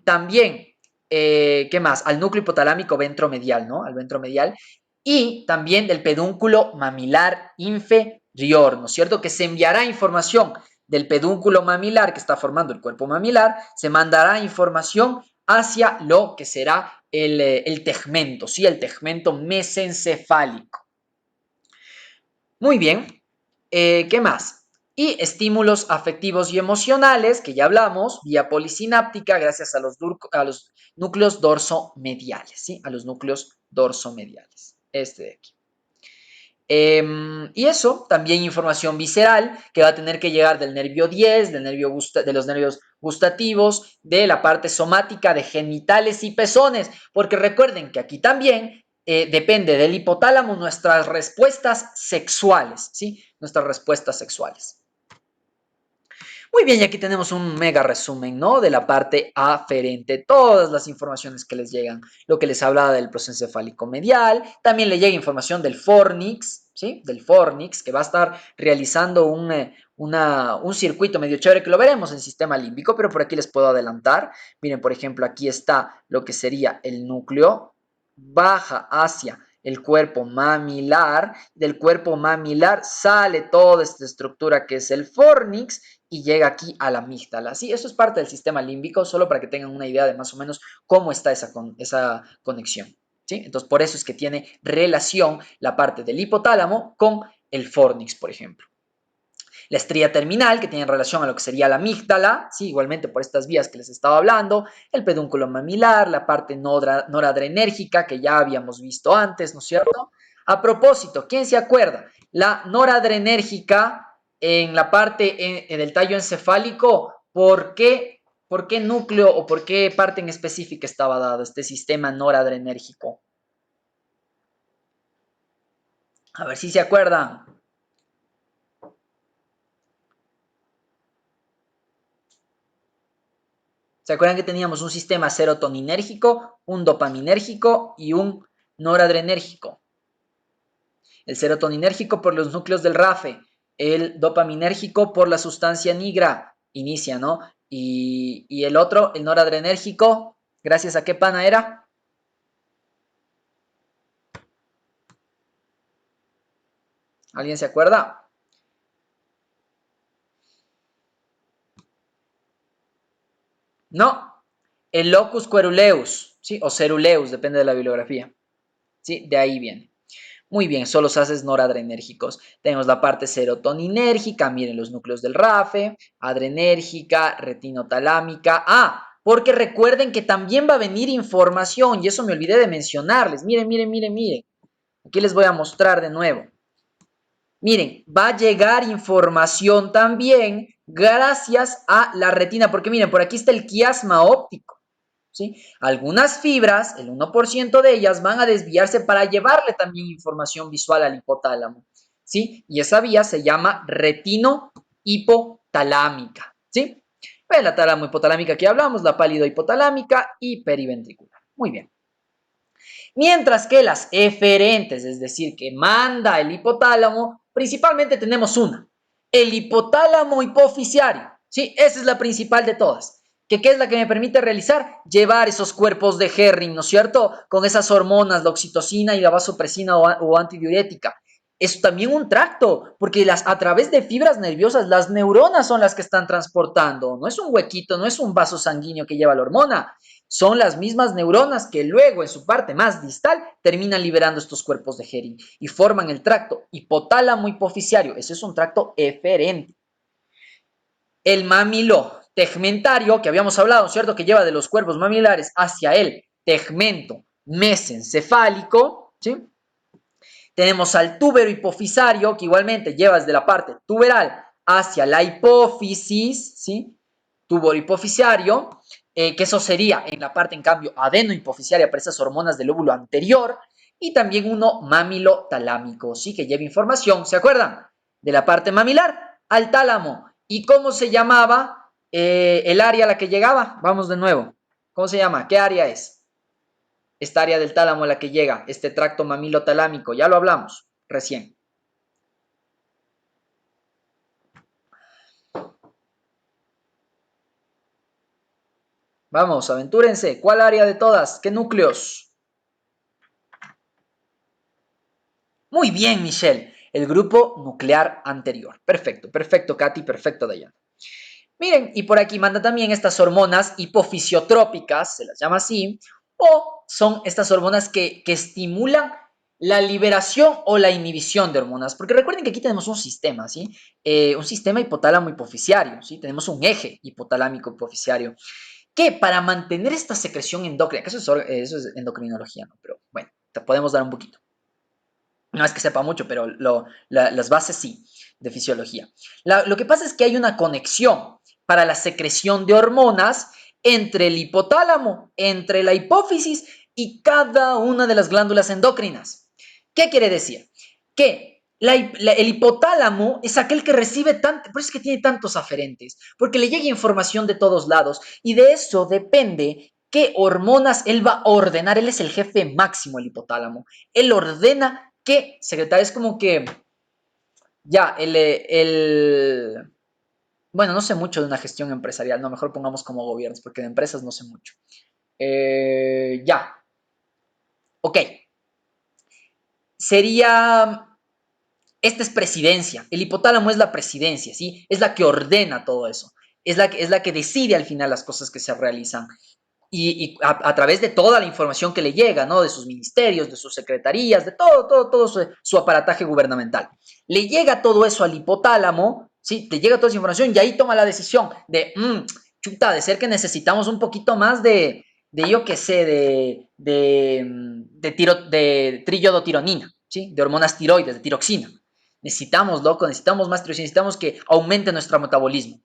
También, ¿qué más? Al núcleo hipotalámico ventromedial, ¿no? Al ventromedial. Y también del pedúnculo mamilar inferior, ¿no es cierto? Que se enviará información del pedúnculo mamilar que está formando el cuerpo mamilar, se mandará información hacia lo que será el tegmento, ¿sí? El tegmento mesencefálico. Muy bien, ¿qué más? Y estímulos afectivos y emocionales, que ya hablamos, vía polisináptica, gracias a los núcleos dorsomediales, ¿sí? A los núcleos dorsomediales, este de aquí. Y eso, también información visceral que va a tener que llegar del nervio 10, de los nervios gustativos, de la parte somática de genitales y pezones, porque recuerden que aquí también depende del hipotálamo nuestras respuestas sexuales, ¿sí? Nuestras respuestas sexuales. Muy bien, y aquí tenemos un mega resumen, ¿no? De la parte aferente, todas las informaciones que les llegan, lo que les hablaba del proceso encefálico medial, también le llega información del fornix, ¿sí? Del fornix, que va a estar realizando un circuito medio chévere que lo veremos en sistema límbico, pero por aquí les puedo adelantar. Miren, por ejemplo, aquí está lo que sería el núcleo, baja hacia el cuerpo mamilar, del cuerpo mamilar sale toda esta estructura que es el fornix y llega aquí a la amígdala. Sí, eso es parte del sistema límbico, solo para que tengan una idea de más o menos cómo está esa conexión. ¿Sí? Entonces, por eso es que tiene relación la parte del hipotálamo con el fornix, por ejemplo. La estría terminal, que tiene relación a lo que sería la amígdala, ¿sí? Igualmente por estas vías que les estaba hablando, el pedúnculo mamilar, la parte noradrenérgica, que ya habíamos visto antes, ¿no es cierto? A propósito, ¿quién se acuerda? La noradrenérgica en la parte en el tallo encefálico, ¿por qué núcleo o por qué parte en específica estaba dado este sistema noradrenérgico? A ver si se acuerdan. ¿Se acuerdan que teníamos un sistema serotoninérgico, un dopaminérgico y un noradrenérgico? El serotoninérgico por los núcleos del RAFE, el dopaminérgico por la sustancia nigra, inicia, ¿no? Y el otro, el noradrenérgico, ¿gracias a qué pana era? ¿Alguien se acuerda? No, el locus coeruleus, ¿sí? O ceruleus, depende de la bibliografía, ¿sí? De ahí viene. Muy bien, son los haces noradrenérgicos. Tenemos la parte serotoninérgica, miren los núcleos del RAFE, adrenérgica, retinotalámica. Ah, porque recuerden que también va a venir información, y eso me olvidé de mencionarles. Miren, miren, miren, miren. Aquí les voy a mostrar de nuevo. Miren, va a llegar información también gracias a la retina, porque miren, por aquí está el quiasma óptico. ¿Sí? Algunas fibras, el 1% de ellas, van a desviarse para llevarle también información visual al hipotálamo. ¿Sí? Y esa vía se llama retino-hipotalámica. ¿Sí? Pues la tálamo hipotalámica que hablamos, la pálido hipotalámica y periventricular. Muy bien. Mientras que las eferentes, es decir, que manda el hipotálamo, principalmente tenemos una, el hipotálamo hipofisiario. ¿Sí? Esa es la principal de todas. ¿Qué es la que me permite realizar? Llevar esos cuerpos de Herring, ¿no es cierto? Con esas hormonas, la oxitocina y la vasopresina o antidiurética. Es también un tracto, porque a través de fibras nerviosas las neuronas son las que están transportando. No es un huequito, no es un vaso sanguíneo que lleva la hormona. Son las mismas neuronas que luego en su parte más distal terminan liberando estos cuerpos de Herring y forman el tracto hipotálamo hipofisiario. Ese es un tracto eferente. El mamilo tegmentario, que habíamos hablado, ¿cierto? Que lleva de los cuerpos mamilares hacia el tegmento mesencefálico, ¿sí? Tenemos al túbero hipofisario, que igualmente lleva desde la parte tuberal hacia la hipófisis, ¿sí? Túbero hipofisario, que eso sería en la parte, en cambio, adenohipoficiaria para esas hormonas del lóbulo anterior, y también uno mamilo-talámico, ¿sí? Que lleva información, ¿se acuerdan? De la parte mamilar al tálamo. ¿Y cómo se llamaba el área a la que llegaba? Vamos de nuevo. ¿Cómo se llama? ¿Qué área es? Esta área del tálamo a la que llega, este tracto mamilo-talámico, ya lo hablamos recién. Vamos, aventúrense. ¿Cuál área de todas? ¿Qué núcleos? Muy bien, Michelle. El grupo nuclear anterior. Perfecto, perfecto, Katy, perfecto, Dayan. Miren, y por aquí manda también estas hormonas hipofisiotrópicas, se las llama así, o son estas hormonas que estimulan la liberación o la inhibición de hormonas. Porque recuerden que aquí tenemos un sistema, ¿sí? Un sistema hipotálamo hipofisiario, ¿sí? Tenemos un eje hipotalámico hipofisiario que para mantener esta secreción endocrina, que eso es endocrinología, ¿no? Pero bueno, te podemos dar un poquito. No es que sepa mucho, pero las bases sí, de fisiología. Lo que pasa es que hay una conexión para la secreción de hormonas entre el hipotálamo, entre la hipófisis y cada una de las glándulas endocrinas. ¿Qué quiere decir? Que El hipotálamo es aquel que recibe por eso es que tiene tantos aferentes, porque le llega información de todos lados y de eso depende qué hormonas él va a ordenar. Él es el jefe máximo, el hipotálamo. Él ordena qué secretaria. Es como que ya, bueno, no sé mucho de una gestión empresarial, no, mejor pongamos como gobiernos, porque de empresas no sé mucho. Ya, ok. Sería esta es presidencia. El hipotálamo es la presidencia, ¿sí? Es la que ordena todo eso. Es la que decide al final las cosas que se realizan. Y a través de toda la información que le llega, ¿no? De sus ministerios, de sus secretarías, de todo su aparataje gubernamental. Le llega todo eso al hipotálamo, ¿sí? Te llega toda esa información y ahí toma la decisión de, chuta, de ser que necesitamos un poquito más de yo qué sé, de triodotironina, ¿sí? De hormonas tiroides, de tiroxina. Necesitamos, loco, necesitamos más tiroxina, necesitamos que aumente nuestro metabolismo.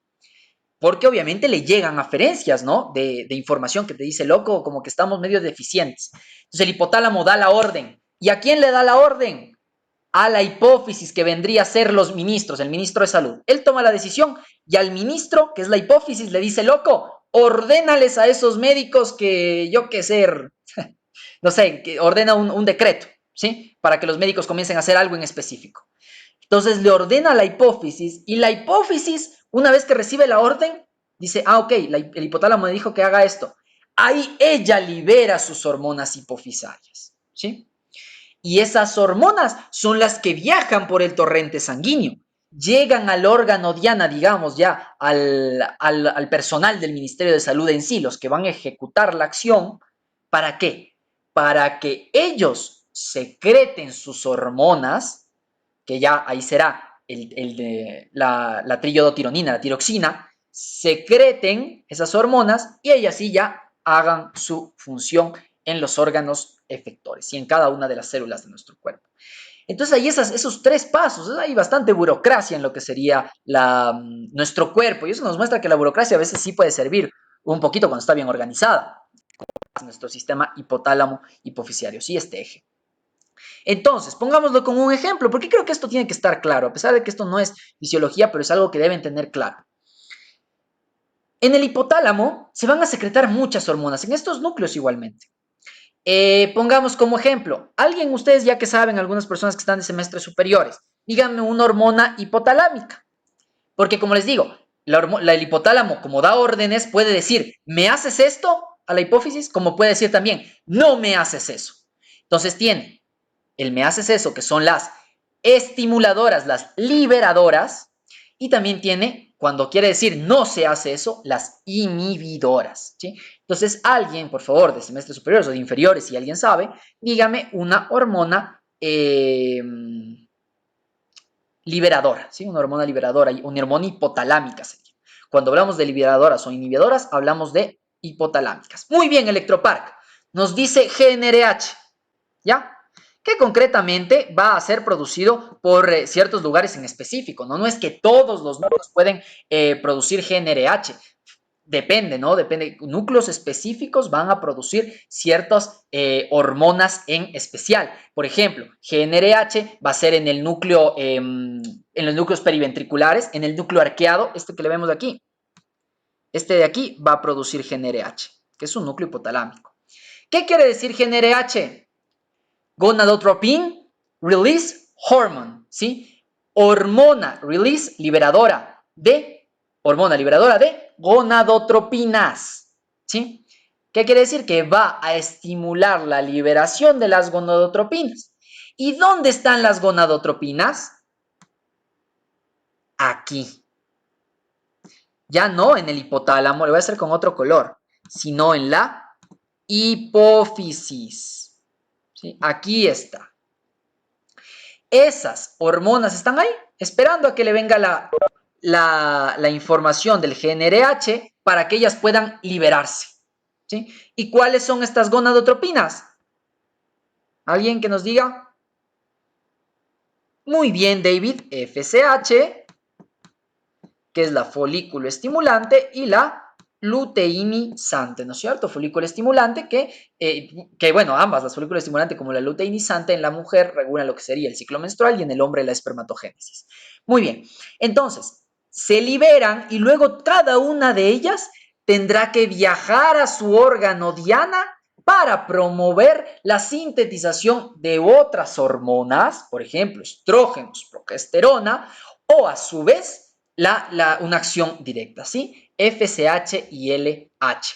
Porque obviamente le llegan aferencias, ¿no? De información que te dice, loco, como que estamos medio deficientes. Entonces el hipotálamo da la orden. ¿Y a quién le da la orden? A la hipófisis, que vendría a ser los ministros, el ministro de salud. Él toma la decisión y al ministro, que es la hipófisis, le dice, loco, ordénales a esos médicos que yo qué sé, no sé, que ordena un decreto, ¿sí? Para que los médicos comiencen a hacer algo en específico. Entonces le ordena a la hipófisis y la hipófisis, una vez que recibe la orden, dice, ok, el hipotálamo me dijo que haga esto. Ahí ella libera sus hormonas hipofisarias, ¿sí? Y esas hormonas son las que viajan por el torrente sanguíneo, llegan al órgano diana, digamos, ya al personal del Ministerio de Salud en sí, los que van a ejecutar la acción. ¿Para qué? Para que ellos secreten sus hormonas, que ya ahí será la triodotironina, la tiroxina, secreten esas hormonas y ellas sí ya hagan su función en los órganos efectores y en cada una de las células de nuestro cuerpo. Entonces hay esos tres pasos, hay bastante burocracia en lo que sería nuestro cuerpo y eso nos muestra que la burocracia a veces sí puede servir un poquito cuando está bien organizada. Nuestro sistema hipotálamo hipofisiario, sí, este eje. Entonces, pongámoslo como un ejemplo, porque creo que esto tiene que estar claro, a pesar de que esto no es fisiología, pero es algo que deben tener claro. En el hipotálamo se van a secretar muchas hormonas, en estos núcleos igualmente. Pongamos como ejemplo, ustedes ya que saben, algunas personas que están de semestres superiores, díganme una hormona hipotalámica. Porque como les digo, el hipotálamo, como da órdenes, puede decir, ¿me haces esto a la hipófisis? Como puede decir también, no me haces eso. Entonces tiene el me haces eso, que son las estimuladoras, las liberadoras, y también tiene, cuando quiere decir no se hace eso, las inhibidoras, ¿sí? Entonces, alguien, por favor, de semestres superiores o de inferiores, si alguien sabe, dígame una hormona liberadora, ¿sí? Una hormona liberadora, una hormona hipotalámica sería. Cuando hablamos de liberadoras o inhibidoras, hablamos de hipotalámicas. Muy bien, Electropark. Nos dice GNRH, ¿ya? Que concretamente va a ser producido por ciertos lugares en específico, ¿no? No es que todos los núcleos pueden producir GNRH. Depende, ¿no? Depende. Núcleos específicos van a producir ciertas hormonas en especial. Por ejemplo, GNRH va a ser en el núcleo, en los núcleos periventriculares, en el núcleo arqueado, este que le vemos aquí. Este de aquí va a producir GNRH, que es un núcleo hipotalámico. ¿Qué quiere decir GNRH? Gonadotropin Release Hormone, ¿sí? Hormona release hormona liberadora de gonadotropinas, ¿sí? ¿Qué quiere decir? Que va a estimular la liberación de las gonadotropinas. ¿Y dónde están las gonadotropinas? Aquí. Ya no en el hipotálamo, le voy a hacer con otro color, sino en la hipófisis. ¿Sí? Aquí está. Esas hormonas están ahí, esperando a que le venga la información del GNRH para que ellas puedan liberarse. ¿Sí? ¿Y cuáles son estas gonadotropinas? ¿Alguien que nos diga? Muy bien, David. FSH, que es la folículo estimulante, y la luteinizante, ¿no es cierto? Folículo estimulante que, bueno, ambas, las folículo estimulante como la luteinizante en la mujer regulan lo que sería el ciclo menstrual y en el hombre la espermatogénesis. Muy bien, entonces, se liberan y luego cada una de ellas tendrá que viajar a su órgano diana para promover la sintetización de otras hormonas, por ejemplo, estrógenos, progesterona, o a su vez una acción directa, ¿sí? FSH y LH.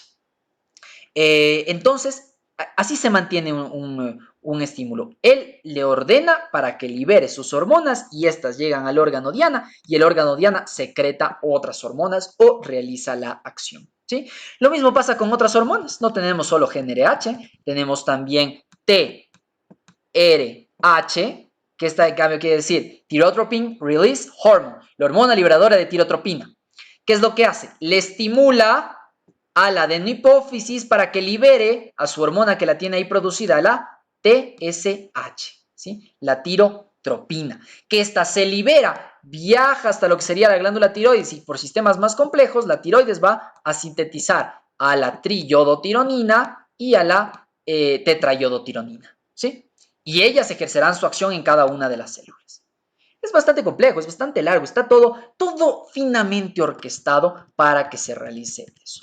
Entonces, así se mantiene un estímulo. Él le ordena para que libere sus hormonas y estas llegan al órgano diana y el órgano diana secreta otras hormonas o realiza la acción. ¿Sí? Lo mismo pasa con otras hormonas. No tenemos solo GnRH, tenemos también TRH, que esta de cambio quiere decir Tyrotropin Release Hormone, la hormona liberadora de tirotropina. ¿Qué es lo que hace? Le estimula a la adenohipófisis para que libere a su hormona que la tiene ahí producida, la TSH, ¿sí? La tirotropina, que esta se libera, viaja hasta lo que sería la glándula tiroides y por sistemas más complejos, la tiroides va a sintetizar a la triyodotironina y a la tetrayodotironina, ¿sí? Y ellas ejercerán su acción en cada una de las células. Es bastante complejo, es bastante largo, está todo finamente orquestado para que se realice eso.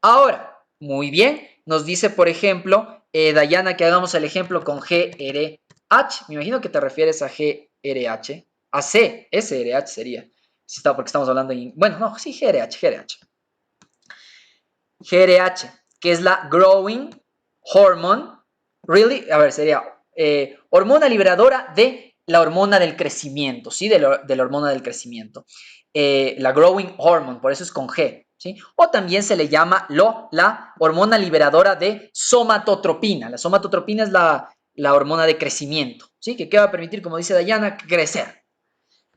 Ahora, muy bien, nos dice, por ejemplo, Dayana, que hagamos el ejemplo con GRH. Me imagino que te refieres a GRH, a SRH sería, porque estamos hablando en, bueno, no, sí, GRH. GRH, que es la Growing Hormone, a ver, sería hormona liberadora de la hormona del crecimiento, ¿sí? De la hormona del crecimiento. La Growing Hormone, por eso es con G, ¿sí? O también se le llama la hormona liberadora de somatotropina. La somatotropina es la hormona de crecimiento, ¿sí? Que va a permitir, como dice Dayana, crecer.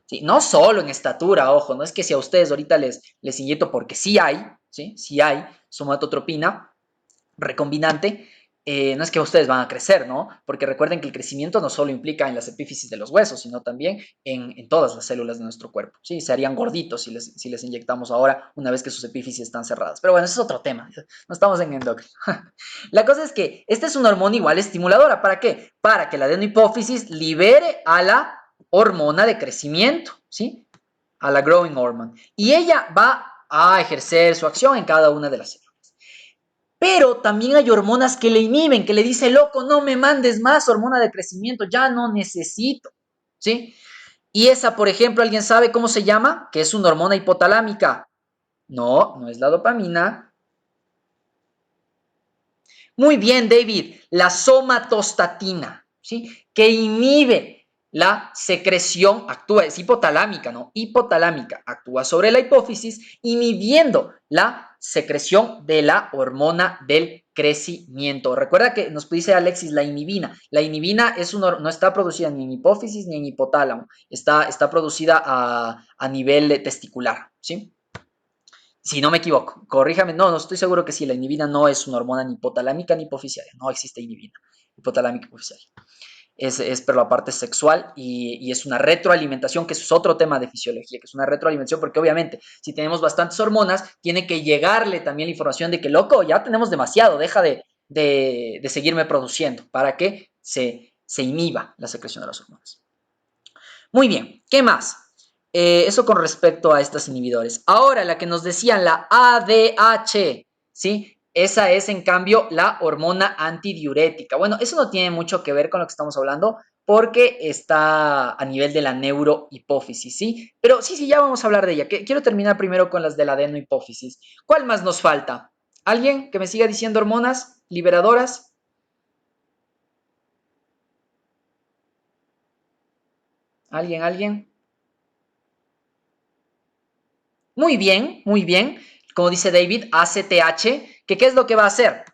¿Sí? No solo en estatura, ojo, no es que si a ustedes ahorita les inyecto porque sí hay, ¿sí? Sí hay somatotropina recombinante, no es que ustedes van a crecer, ¿no? Porque recuerden que el crecimiento no solo implica en las epífisis de los huesos, sino también en todas las células de nuestro cuerpo, ¿sí? Se harían gorditos si les inyectamos ahora una vez que sus epífisis están cerradas. Pero bueno, ese es otro tema, no estamos en endocrino. La cosa es que esta es una hormona igual estimuladora, ¿para qué? Para que la adenohipófisis libere a la hormona de crecimiento, ¿sí? A la growing hormone. Y ella va a ejercer su acción en cada una de las células. Pero también hay hormonas que le inhiben, que le dice, loco, no me mandes más hormona de crecimiento, ya no necesito, ¿sí? Y esa, por ejemplo, ¿alguien sabe cómo se llama? Que es una hormona hipotalámica. No, no es la dopamina. Muy bien, David, la somatostatina, ¿sí? Que inhibe la secreción, actúa, es hipotalámica, ¿no? Hipotalámica, actúa sobre la hipófisis, inhibiendo la secreción de la hormona del crecimiento. Recuerda que nos dice Alexis la inhibina. La inhibina no está producida ni en hipófisis ni en hipotálamo, está producida a nivel testicular, ¿sí? Si no me equivoco, corríjame, no estoy seguro que sí, la inhibina no es una hormona ni hipotalámica ni hipofisiaria, no existe inhibina, hipotalámica hipofisiaria. Es por la parte sexual y es una retroalimentación, que eso es otro tema de fisiología, que es una retroalimentación porque obviamente si tenemos bastantes hormonas, tiene que llegarle también la información de que, loco, ya tenemos demasiado, deja de seguirme produciendo para que se inhiba la secreción de las hormonas. Muy bien, ¿qué más? Eso con respecto a estos inhibidores. Ahora, la que nos decían, la ADH, ¿sí? Esa es, en cambio, la hormona antidiurética. Bueno, eso no tiene mucho que ver con lo que estamos hablando porque está a nivel de la neurohipófisis, ¿sí? Pero sí, ya vamos a hablar de ella. Quiero terminar primero con las de la adenohipófisis. ¿Cuál más nos falta? ¿Alguien que me siga diciendo hormonas liberadoras? ¿Alguien? Muy bien. Como dice David, ACTH, que ¿qué es lo que va a hacer?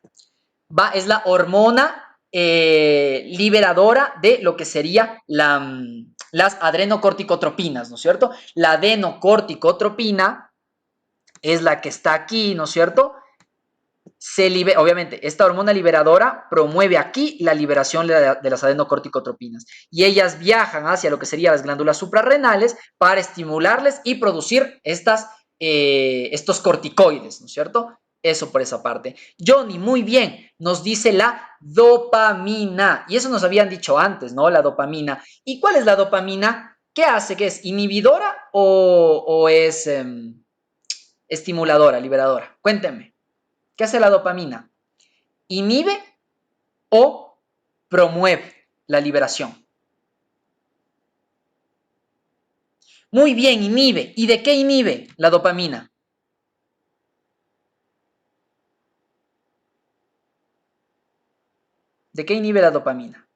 Es la hormona liberadora de lo que sería las adrenocorticotropinas, ¿no es cierto? La adenocorticotropina es la que está aquí, ¿no es cierto? Obviamente, esta hormona liberadora promueve aquí la liberación de las adenocorticotropinas y ellas viajan hacia lo que serían las glándulas suprarrenales para estimularles y producir estas estos corticoides, ¿no es cierto? Eso por esa parte. Johnny, muy bien, nos dice la dopamina. Y eso nos habían dicho antes, ¿no? La dopamina. ¿Y cuál es la dopamina? ¿Qué hace? ¿Qué es? ¿Inhibidora o es estimuladora, liberadora? Cuéntenme. ¿Qué hace la dopamina? ¿Inhibe o promueve la liberación? Muy bien, inhibe. ¿Y de qué inhibe la dopamina? ¿De qué inhibe la dopamina?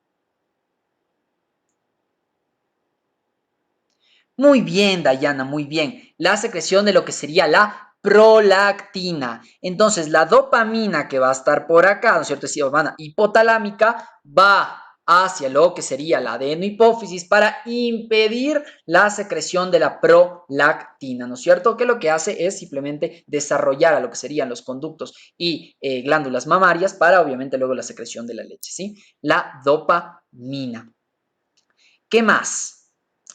Muy bien, Dayana, muy bien. La secreción de lo que sería la prolactina. Entonces, la dopamina que va a estar por acá, ¿no es cierto? Es dopamina hipotalámica, va hacia lo que sería la adenohipófisis para impedir la secreción de la prolactina, ¿no es cierto? Que lo que hace es simplemente desarrollar a lo que serían los conductos y glándulas mamarias para, obviamente, luego la secreción de la leche, ¿sí? La dopamina. ¿Qué más?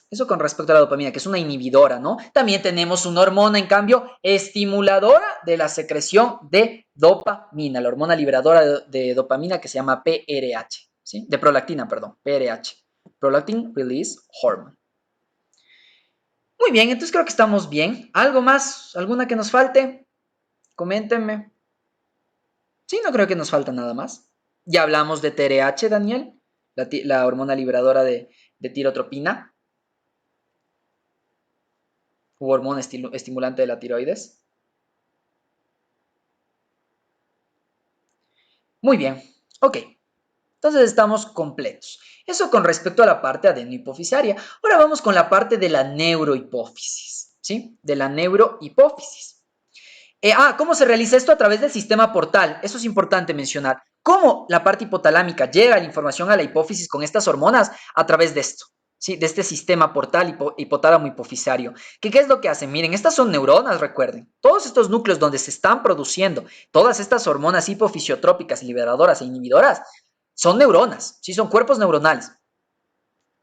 Eso con respecto a la dopamina, que es una inhibidora, ¿no? También tenemos una hormona, en cambio, estimuladora de la secreción de dopamina, la hormona liberadora de dopamina que se llama PRH, ¿sí? De prolactina, perdón, PRH, Prolactin Release Hormone. Muy bien, entonces creo que estamos bien. ¿Algo más? ¿Alguna que nos falte? Coméntenme. Sí, no creo que nos falta nada más. Ya hablamos de TRH, Daniel, la hormona liberadora de tirotropina. U hormona estimulante de la tiroides. Muy bien, ok. Entonces estamos completos. Eso con respecto a la parte adenohipofisaria. Ahora vamos con la parte de la neurohipófisis, ¿sí? De la neurohipófisis. ¿Cómo se realiza esto? A través del sistema portal. Eso es importante mencionar. ¿Cómo la parte hipotalámica llega la información a la hipófisis con estas hormonas? A través de esto, ¿sí? De este sistema portal hipotálamo hipofisario. ¿Qué es lo que hacen? Miren, estas son neuronas, recuerden. Todos estos núcleos donde se están produciendo todas estas hormonas hipofisiotrópicas, liberadoras e inhibidoras, son neuronas, ¿sí? Son cuerpos neuronales.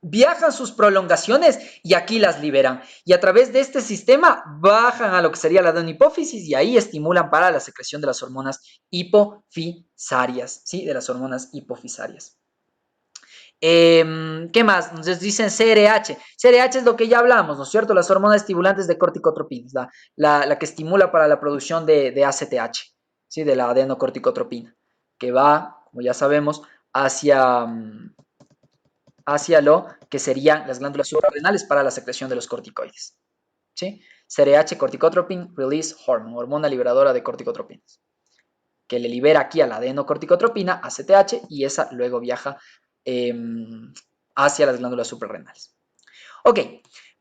Viajan sus prolongaciones y aquí las liberan. Y a través de este sistema bajan a lo que sería la adenohipófisis y ahí estimulan para la secreción de las hormonas hipofisarias, ¿sí? De las hormonas hipofisarias. ¿Qué más? Nos dicen CRH. CRH es lo que ya hablamos, ¿no es cierto? Las hormonas estimulantes de corticotropinas, la que estimula para la producción de ACTH, ¿sí? De la adenocorticotropina, que va, como ya sabemos, hacia lo que serían las glándulas suprarrenales para la secreción de los corticoides. ¿Sí? CRH, corticotropin release hormone, hormona liberadora de corticotropinas, que le libera aquí a la adenocorticotropina, ACTH, y esa luego viaja eh, hacia las glándulas suprarrenales. Ok,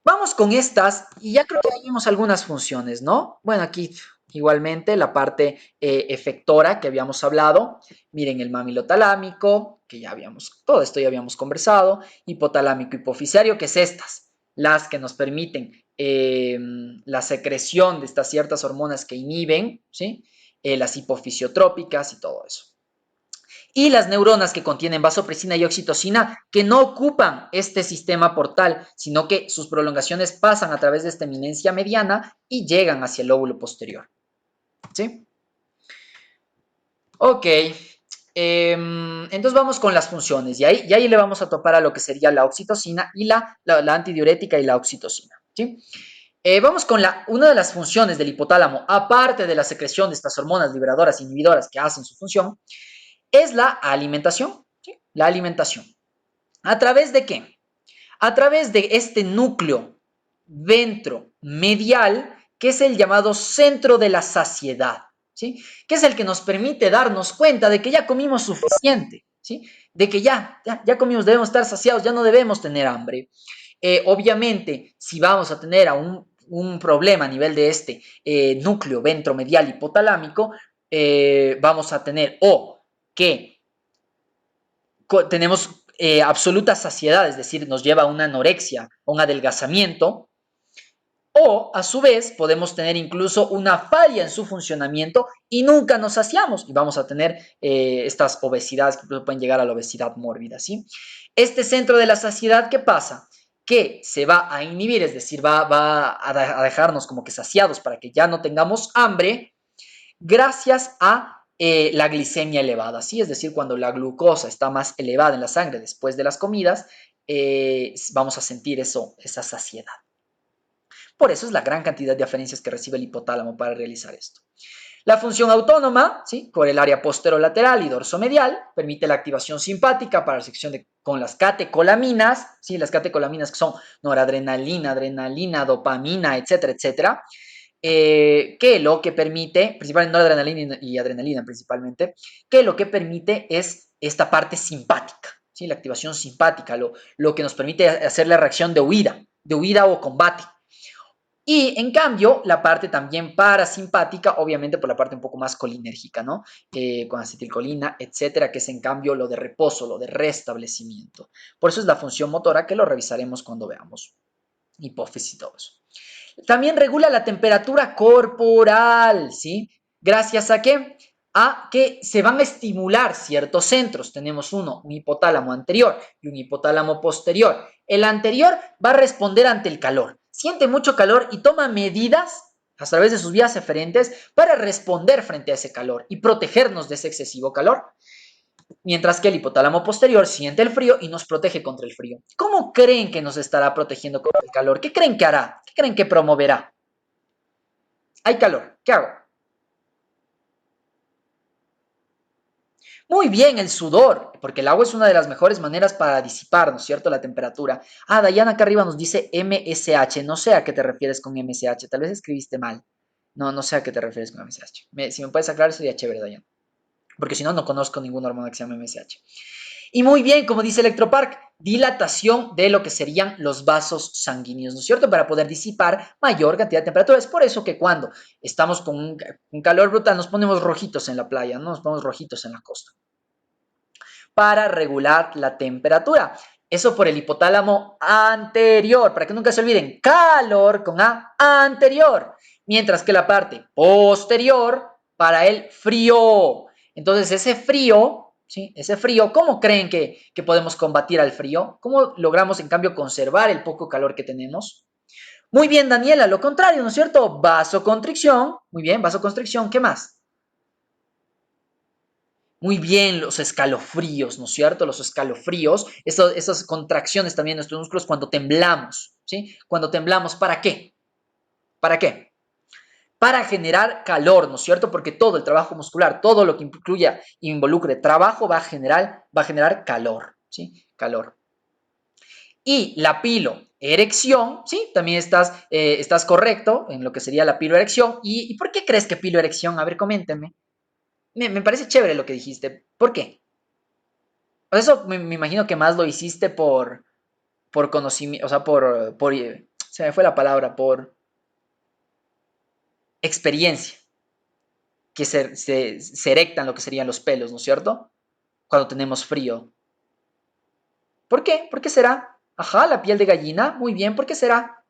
vamos con estas, y ya creo que ahí vimos algunas funciones, ¿no? Bueno, aquí igualmente la parte efectora que habíamos hablado. Miren el mamilo talámico, que ya habíamos, todo esto ya habíamos conversado. Hipotalámico hipofisario, que es estas, las que nos permiten la secreción de estas ciertas hormonas que inhiben, ¿sí? Las hipofisiotrópicas y todo eso. Y las neuronas que contienen vasopresina y oxitocina que no ocupan este sistema portal, sino que sus prolongaciones pasan a través de esta eminencia mediana y llegan hacia el lóbulo posterior. ¿Sí? Ok. Entonces vamos con las funciones y ahí le vamos a topar a lo que sería la oxitocina y la antidiurética y la oxitocina. ¿Sí? Vamos con una de las funciones del hipotálamo, aparte de la secreción de estas hormonas liberadoras e inhibidoras que hacen su función, es la alimentación. ¿Sí? La alimentación. ¿A través de qué? A través de este núcleo ventromedial, que es el llamado centro de la saciedad, ¿sí? Que es el que nos permite darnos cuenta de que ya comimos suficiente, ¿sí? De que ya comimos, debemos estar saciados, ya no debemos tener hambre. Obviamente, si vamos a tener un problema a nivel de este núcleo ventromedial hipotalámico, vamos a tener o que tenemos absoluta saciedad, es decir, nos lleva a una anorexia, un adelgazamiento, o a su vez podemos tener incluso una falla en su funcionamiento y nunca nos saciamos y vamos a tener estas obesidades que pueden llegar a la obesidad mórbida, ¿sí? Este centro de la saciedad, ¿qué pasa? que se va a inhibir, es decir, va a dejarnos como que saciados para que ya no tengamos hambre, gracias a la glicemia elevada, ¿sí? Es decir, cuando la glucosa está más elevada en la sangre después de las comidas, vamos a sentir esa saciedad. Por eso es la gran cantidad de aferencias que recibe el hipotálamo para realizar esto. La función autónoma, ¿sí? Por el área posterolateral y dorsomedial, permite la activación simpática para la sección con las catecolaminas, ¿sí? Las catecolaminas que son noradrenalina, adrenalina, dopamina, etcétera, etcétera. Que lo que permite, principalmente noradrenalina y adrenalina principalmente, que lo que permite es esta parte simpática, ¿sí? La activación simpática, lo que nos permite hacer la reacción de huida o combate. Y en cambio, la parte también parasimpática, obviamente por la parte un poco más colinérgica, ¿no? Con acetilcolina, etcétera, que es en cambio lo de reposo, lo de restablecimiento. Por eso es la función motora que lo revisaremos cuando veamos hipófisis y todo eso. También regula la temperatura corporal, ¿sí? ¿Gracias a qué? A que se van a estimular ciertos centros. Tenemos un hipotálamo anterior y un hipotálamo posterior. El anterior va a responder ante el calor. Siente mucho calor y toma medidas a través de sus vías eferentes para responder frente a ese calor y protegernos de ese excesivo calor. Mientras que el hipotálamo posterior siente el frío y nos protege contra el frío. ¿Cómo creen que nos estará protegiendo contra el calor? ¿Qué creen que hará? ¿Qué creen que promoverá? Hay calor. ¿Qué hago? Muy bien, el sudor, porque el agua es una de las mejores maneras para disipar, ¿no es cierto?, la temperatura. Ah, Dayana acá arriba nos dice MSH. No sé a qué te refieres con MSH. Tal vez escribiste mal. No sé a qué te refieres con MSH. Si me puedes aclarar, sería chévere, Dayana. Porque si no, no conozco ninguna hormona que se llame MSH. Y muy bien, como dice Electropark, dilatación de lo que serían los vasos sanguíneos, ¿no es cierto? Para poder disipar mayor cantidad de temperatura. Es por eso que cuando estamos con un calor brutal nos ponemos rojitos en la playa, ¿no? Nos ponemos rojitos en la costa. Para regular la temperatura. Eso por el hipotálamo anterior, para que nunca se olviden, calor con A, anterior. Mientras que la parte posterior para el frío. Entonces ese frío, ¿sí? Ese frío, ¿cómo creen que podemos combatir al frío? ¿Cómo logramos en cambio conservar el poco calor que tenemos? Muy bien, Daniela, lo contrario, ¿no es cierto? Vasoconstricción, muy bien, vasoconstricción, ¿qué más? Muy bien, los escalofríos, ¿no es cierto? Los escalofríos, esas contracciones también de nuestros músculos cuando temblamos, ¿sí? Cuando temblamos, ¿para qué? ¿Para qué? Para generar calor, ¿no es cierto? Porque todo el trabajo muscular, todo lo que incluya, involucre trabajo va a generar calor, ¿sí? Calor. Y la piloerección, ¿sí? También estás correcto en lo que sería la piloerección. ¿Y por qué crees que piloerección? A ver, coméntenme. Me parece chévere lo que dijiste. ¿Por qué? Eso me imagino que más lo hiciste por conocimiento, o sea, se me fue la palabra, por experiencia, que se erectan lo que serían los pelos, ¿no es cierto? Cuando tenemos frío. ¿Por qué? ¿Por qué será? Ajá, la piel de gallina, muy bien, ¿por qué será?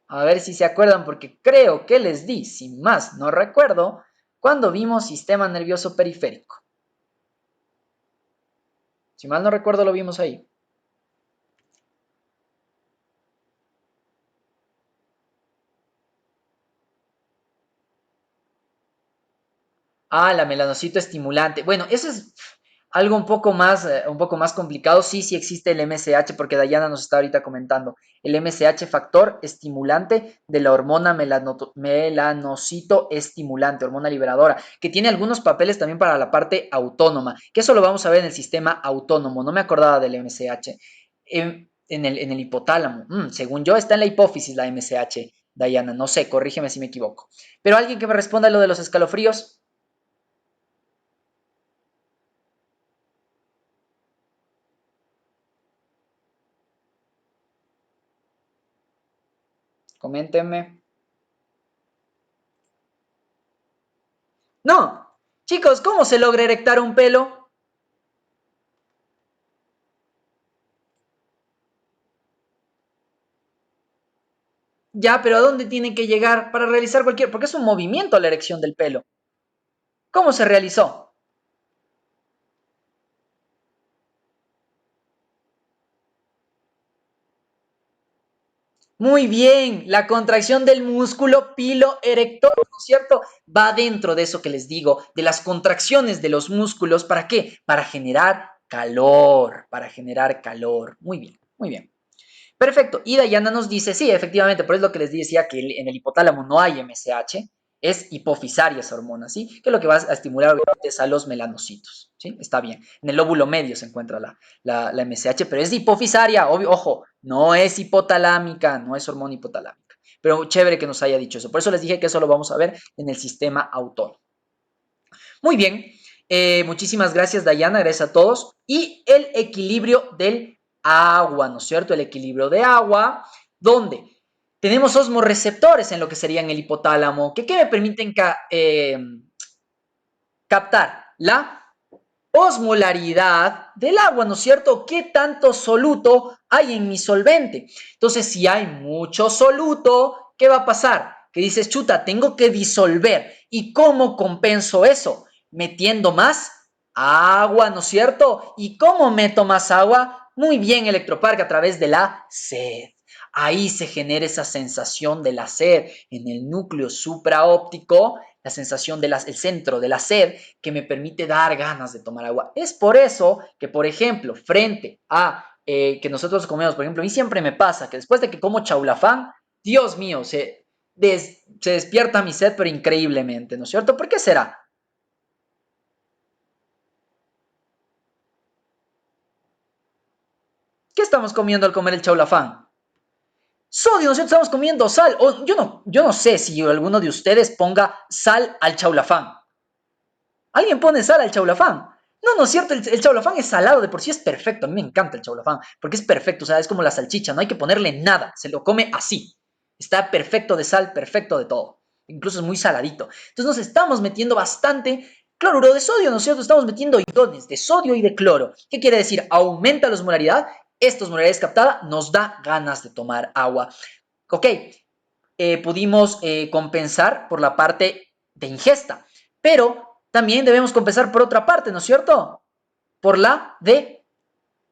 A ver si se acuerdan, porque creo que les di, sin más, no recuerdo, cuando vimos sistema nervioso periférico. Si mal no recuerdo, lo vimos ahí. Ah, la melanocito estimulante. Bueno, eso es algo un poco más complicado. Sí, sí existe el MSH, porque Dayana nos está ahorita comentando. El MSH, factor estimulante de la hormona melanocito estimulante, hormona liberadora, que tiene algunos papeles también para la parte autónoma, que eso lo vamos a ver en el sistema autónomo. No me acordaba del MSH. En el hipotálamo. Según yo, está en la hipófisis la MSH, Dayana. No sé, corrígeme si me equivoco. Pero alguien que me responda lo de los escalofríos. Coméntenme. No, chicos, ¿cómo se logra erectar un pelo? Ya, pero ¿a dónde tiene que llegar para realizar cualquier? Porque es un movimiento la erección del pelo. ¿Cómo se realizó? Muy bien, la contracción del músculo piloerector, ¿no es cierto? Va dentro de eso que les digo, de las contracciones de los músculos. ¿Para qué? Para generar calor, para generar calor. Muy bien, muy bien. Perfecto. Y Dayana nos dice, sí, efectivamente, por eso es lo que les decía que en el hipotálamo no hay MSH, es hipofisaria esa hormona, ¿sí? Que lo que va a estimular obviamente es a los melanocitos, ¿sí? Está bien. En el lóbulo medio se encuentra la MSH, pero es hipofisaria, obvio, ojo, no es hipotalámica, no es hormona hipotalámica. Pero chévere que nos haya dicho eso. Por eso les dije que eso lo vamos a ver en el sistema autónomo. Muy bien, muchísimas gracias Dayana, gracias a todos. Y el equilibrio del agua, ¿no es cierto? El equilibrio de agua, donde tenemos osmorreceptores en lo que serían el hipotálamo, que me permiten captar la osmolaridad del agua, ¿no es cierto? ¿Qué tanto soluto hay en mi solvente? Entonces, si hay mucho soluto, ¿qué va a pasar? Que dices, chuta, tengo que disolver. ¿Y cómo compenso eso? Metiendo más agua, ¿no es cierto? ¿Y cómo meto más agua? Muy bien, Electropark, a través de la sed. Ahí se genera esa sensación de la sed en el núcleo supraóptico, la sensación del centro de la sed que me permite dar ganas de tomar agua. Es por eso que, por ejemplo, frente a que nosotros comemos, por ejemplo, a mí siempre me pasa que después de que como chaulafán, Dios mío, se despierta mi sed, pero increíblemente, ¿no es cierto? ¿Por qué será? ¿Qué estamos comiendo al comer el chaulafán? Sodio, nosotros estamos comiendo sal. O, yo no sé si alguno de ustedes ponga sal al chaulafán. ¿Alguien pone sal al chaulafán? No, no es cierto, el chaulafán es salado, de por sí es perfecto, a mí me encanta el chaulafán, porque es perfecto, o sea, es como la salchicha, no hay que ponerle nada, se lo come así. Está perfecto de sal, perfecto de todo. Incluso es muy saladito. Entonces nos estamos metiendo bastante cloruro de sodio, ¿no es cierto? Estamos metiendo iones de sodio y de cloro. ¿Qué quiere decir? Aumenta la osmolaridad, esta osmolaridad captada nos da ganas de tomar agua. Ok, pudimos compensar por la parte de ingesta, pero también debemos compensar por otra parte, ¿no es cierto? Por la de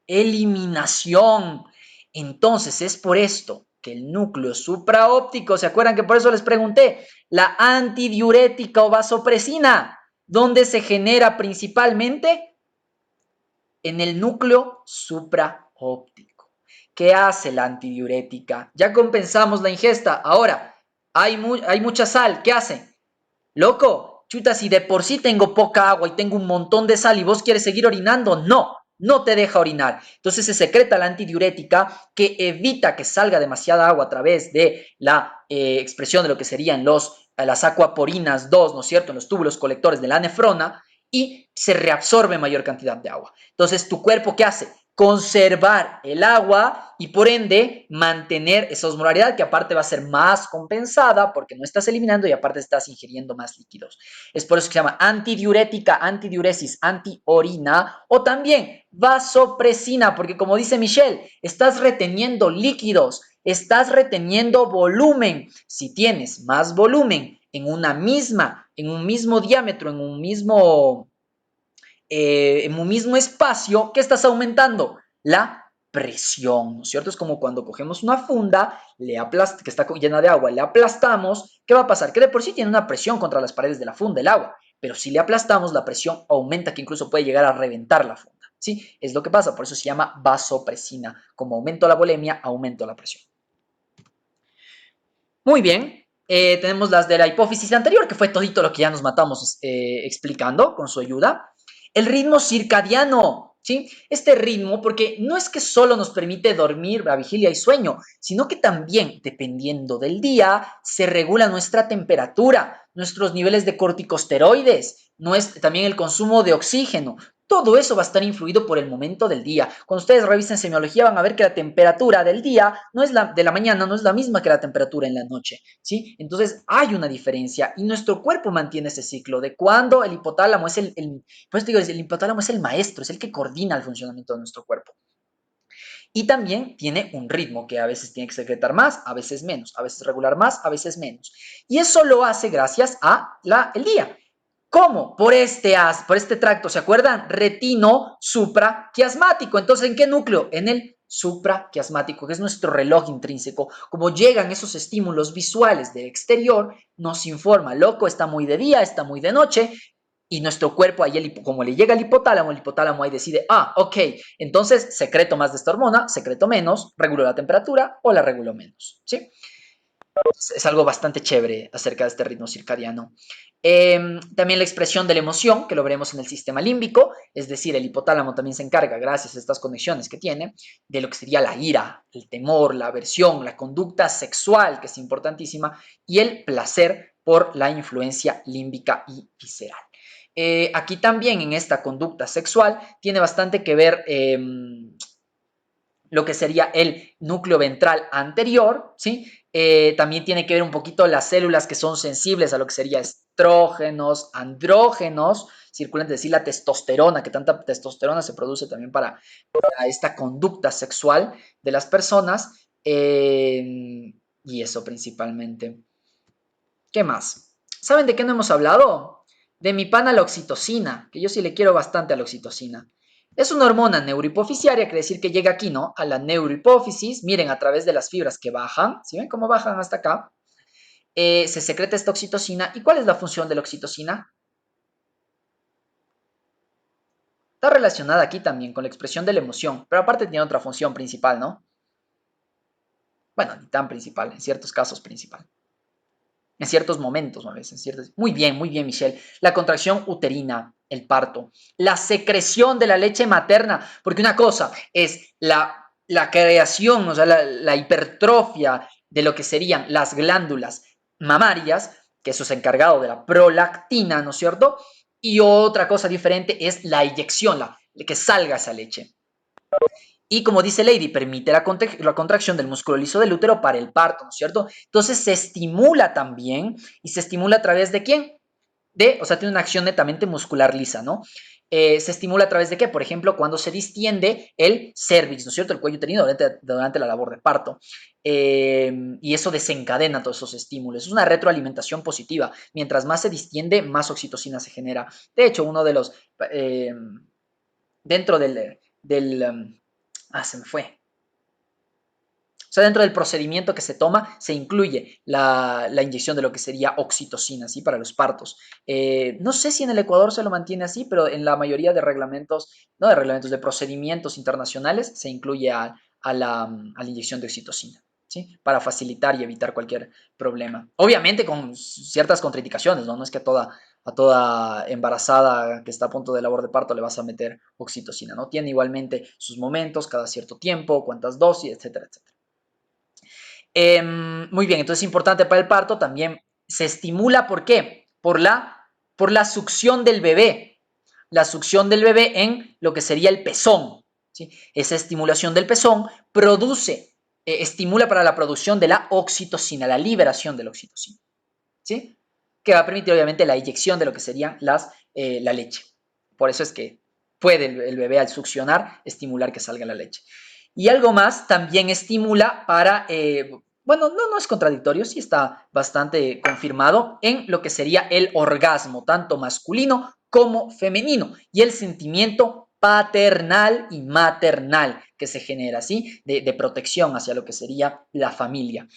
eliminación. Entonces es por esto que el núcleo supraóptico, ¿se acuerdan que por eso les pregunté? La antidiurética o vasopresina, ¿dónde se genera principalmente? En el núcleo supraóptico. ¿Qué hace la antidiurética? Ya compensamos la ingesta. Ahora, hay mucha sal. ¿Qué hace? Loco, chuta, si de por sí tengo poca agua y tengo un montón de sal y vos quieres seguir orinando, no te deja orinar. Entonces se secreta la antidiurética que evita que salga demasiada agua a través de la expresión de lo que serían las acuaporinas 2, ¿no es cierto?, en los túbulos colectores de la nefrona, y se reabsorbe mayor cantidad de agua. Entonces, ¿tu cuerpo qué hace? Conservar el agua y por ende mantener esa osmolaridad que aparte va a ser más compensada porque no estás eliminando y aparte estás ingiriendo más líquidos. Es por eso que se llama antidiurética, antidiuresis, antiorina o también vasopresina porque como dice Michelle, estás reteniendo líquidos, estás reteniendo volumen. Si tienes más volumen en un mismo diámetro, en un mismo espacio, ¿qué estás aumentando? La presión, ¿no es cierto? Es como cuando cogemos una funda que está llena de agua, le aplastamos, ¿qué va a pasar? Que de por sí tiene una presión contra las paredes de la funda, el agua, pero si le aplastamos, la presión aumenta, que incluso puede llegar a reventar la funda, ¿sí? Es lo que pasa, por eso se llama vasopresina. Como aumento la volemia, aumento la presión. Muy bien, tenemos las de la hipófisis anterior, que fue todito lo que ya nos matamos explicando con su ayuda. El ritmo circadiano, ¿sí? Este ritmo, porque no es que solo nos permite dormir, la vigilia y sueño, sino que también, dependiendo del día, se regula nuestra temperatura, nuestros niveles de corticosteroides, también el consumo de oxígeno. Todo eso va a estar influido por el momento del día. Cuando ustedes revisen semiología van a ver que la temperatura del día no es de la mañana, no es la misma que la temperatura en la noche, ¿sí? Entonces hay una diferencia y nuestro cuerpo mantiene ese ciclo de cuando el hipotálamo es pues digo, el hipotálamo es el maestro, es el que coordina el funcionamiento de nuestro cuerpo. Y también tiene un ritmo que a veces tiene que secretar más, a veces menos, a veces regular más, a veces menos. Y eso lo hace gracias a el día. ¿Cómo? Por este tracto, ¿se acuerdan? Retino supraquiasmático. Entonces, ¿en qué núcleo? En el supraquiasmático, que es nuestro reloj intrínseco. Como llegan esos estímulos visuales del exterior, nos informa, loco, está muy de día, está muy de noche, y nuestro cuerpo, ahí como le llega al el hipotálamo ahí decide, ok, entonces secreto más de esta hormona, secreto menos, regulo la temperatura o la regulo menos, ¿sí? Es algo bastante chévere acerca de este ritmo circadiano. También la expresión de la emoción, que lo veremos en el sistema límbico, es decir, el hipotálamo también se encarga, gracias a estas conexiones que tiene, de lo que sería la ira, el temor, la aversión, la conducta sexual, que es importantísima, y el placer por la influencia límbica y visceral. Aquí también en esta conducta sexual tiene bastante que ver lo que sería el núcleo ventral anterior, ¿sí? También tiene que ver un poquito las células que son sensibles a lo que sería estrógenos, andrógenos, circulan, es decir, la testosterona, que tanta testosterona se produce también para esta conducta sexual de las personas, y eso principalmente. ¿Qué más? ¿Saben de qué no hemos hablado? De mi pana la oxitocina, que yo sí le quiero bastante a la oxitocina. Es una hormona neurohipofisiaria, quiere decir que llega aquí, ¿no? A la neurohipófisis, miren, a través de las fibras que bajan, ¿sí ven cómo bajan hasta acá? Se secreta esta oxitocina. ¿Y cuál es la función de la oxitocina? Está relacionada aquí también con la expresión de la emoción, pero aparte tiene otra función principal, ¿no? Bueno, ni tan principal, en ciertos casos principal. En ciertos momentos, ¿no? Muy bien, Michelle. La contracción uterina, el parto, la secreción de la leche materna, porque una cosa es la creación, o sea, la hipertrofia de lo que serían las glándulas mamarias, que eso es encargado de la prolactina, ¿no es cierto? Y otra cosa diferente es la eyección, que salga esa leche. Y como dice Lady, permite la contracción del músculo liso del útero para el parto, ¿no es cierto? Entonces se estimula también, y se estimula a través de ¿quién? O sea, tiene una acción netamente muscular lisa, ¿no? Se estimula a través de qué? Por ejemplo, cuando se distiende el cervix, ¿no es cierto? El cuello uterino durante la labor de parto. Y eso desencadena todos esos estímulos. Es una retroalimentación positiva. Mientras más se distiende, más oxitocina se genera. De hecho, uno de los... dentro se me fue. O sea, dentro del procedimiento que se toma, se incluye la inyección de lo que sería oxitocina, ¿sí? Para los partos. No sé si en el Ecuador se lo mantiene así, pero en la mayoría de reglamentos, no de reglamentos, de procedimientos internacionales, se incluye a la inyección de oxitocina, ¿sí? Para facilitar y evitar cualquier problema. Obviamente con ciertas contraindicaciones, ¿no? No es que a toda embarazada que está a punto de labor de parto le vas a meter oxitocina, ¿no? Tiene igualmente sus momentos, cada cierto tiempo, cuántas dosis, etcétera, etcétera. Muy bien, entonces es importante para el parto también. Se estimula, ¿por qué? Por la succión del bebé. La succión del bebé en lo que sería el pezón. ¿Sí? Esa estimulación del pezón estimula para la producción de la oxitocina, la liberación de la oxitocina. ¿Sí? Que va a permitir obviamente la eyección de lo que serían la leche. Por eso es que puede el bebé al succionar estimular que salga la leche. Y algo más también estimula bueno, no es contradictorio, sí está bastante confirmado en lo que sería el orgasmo, tanto masculino como femenino, y el sentimiento paternal y maternal que se genera, ¿sí? De protección hacia lo que sería la familia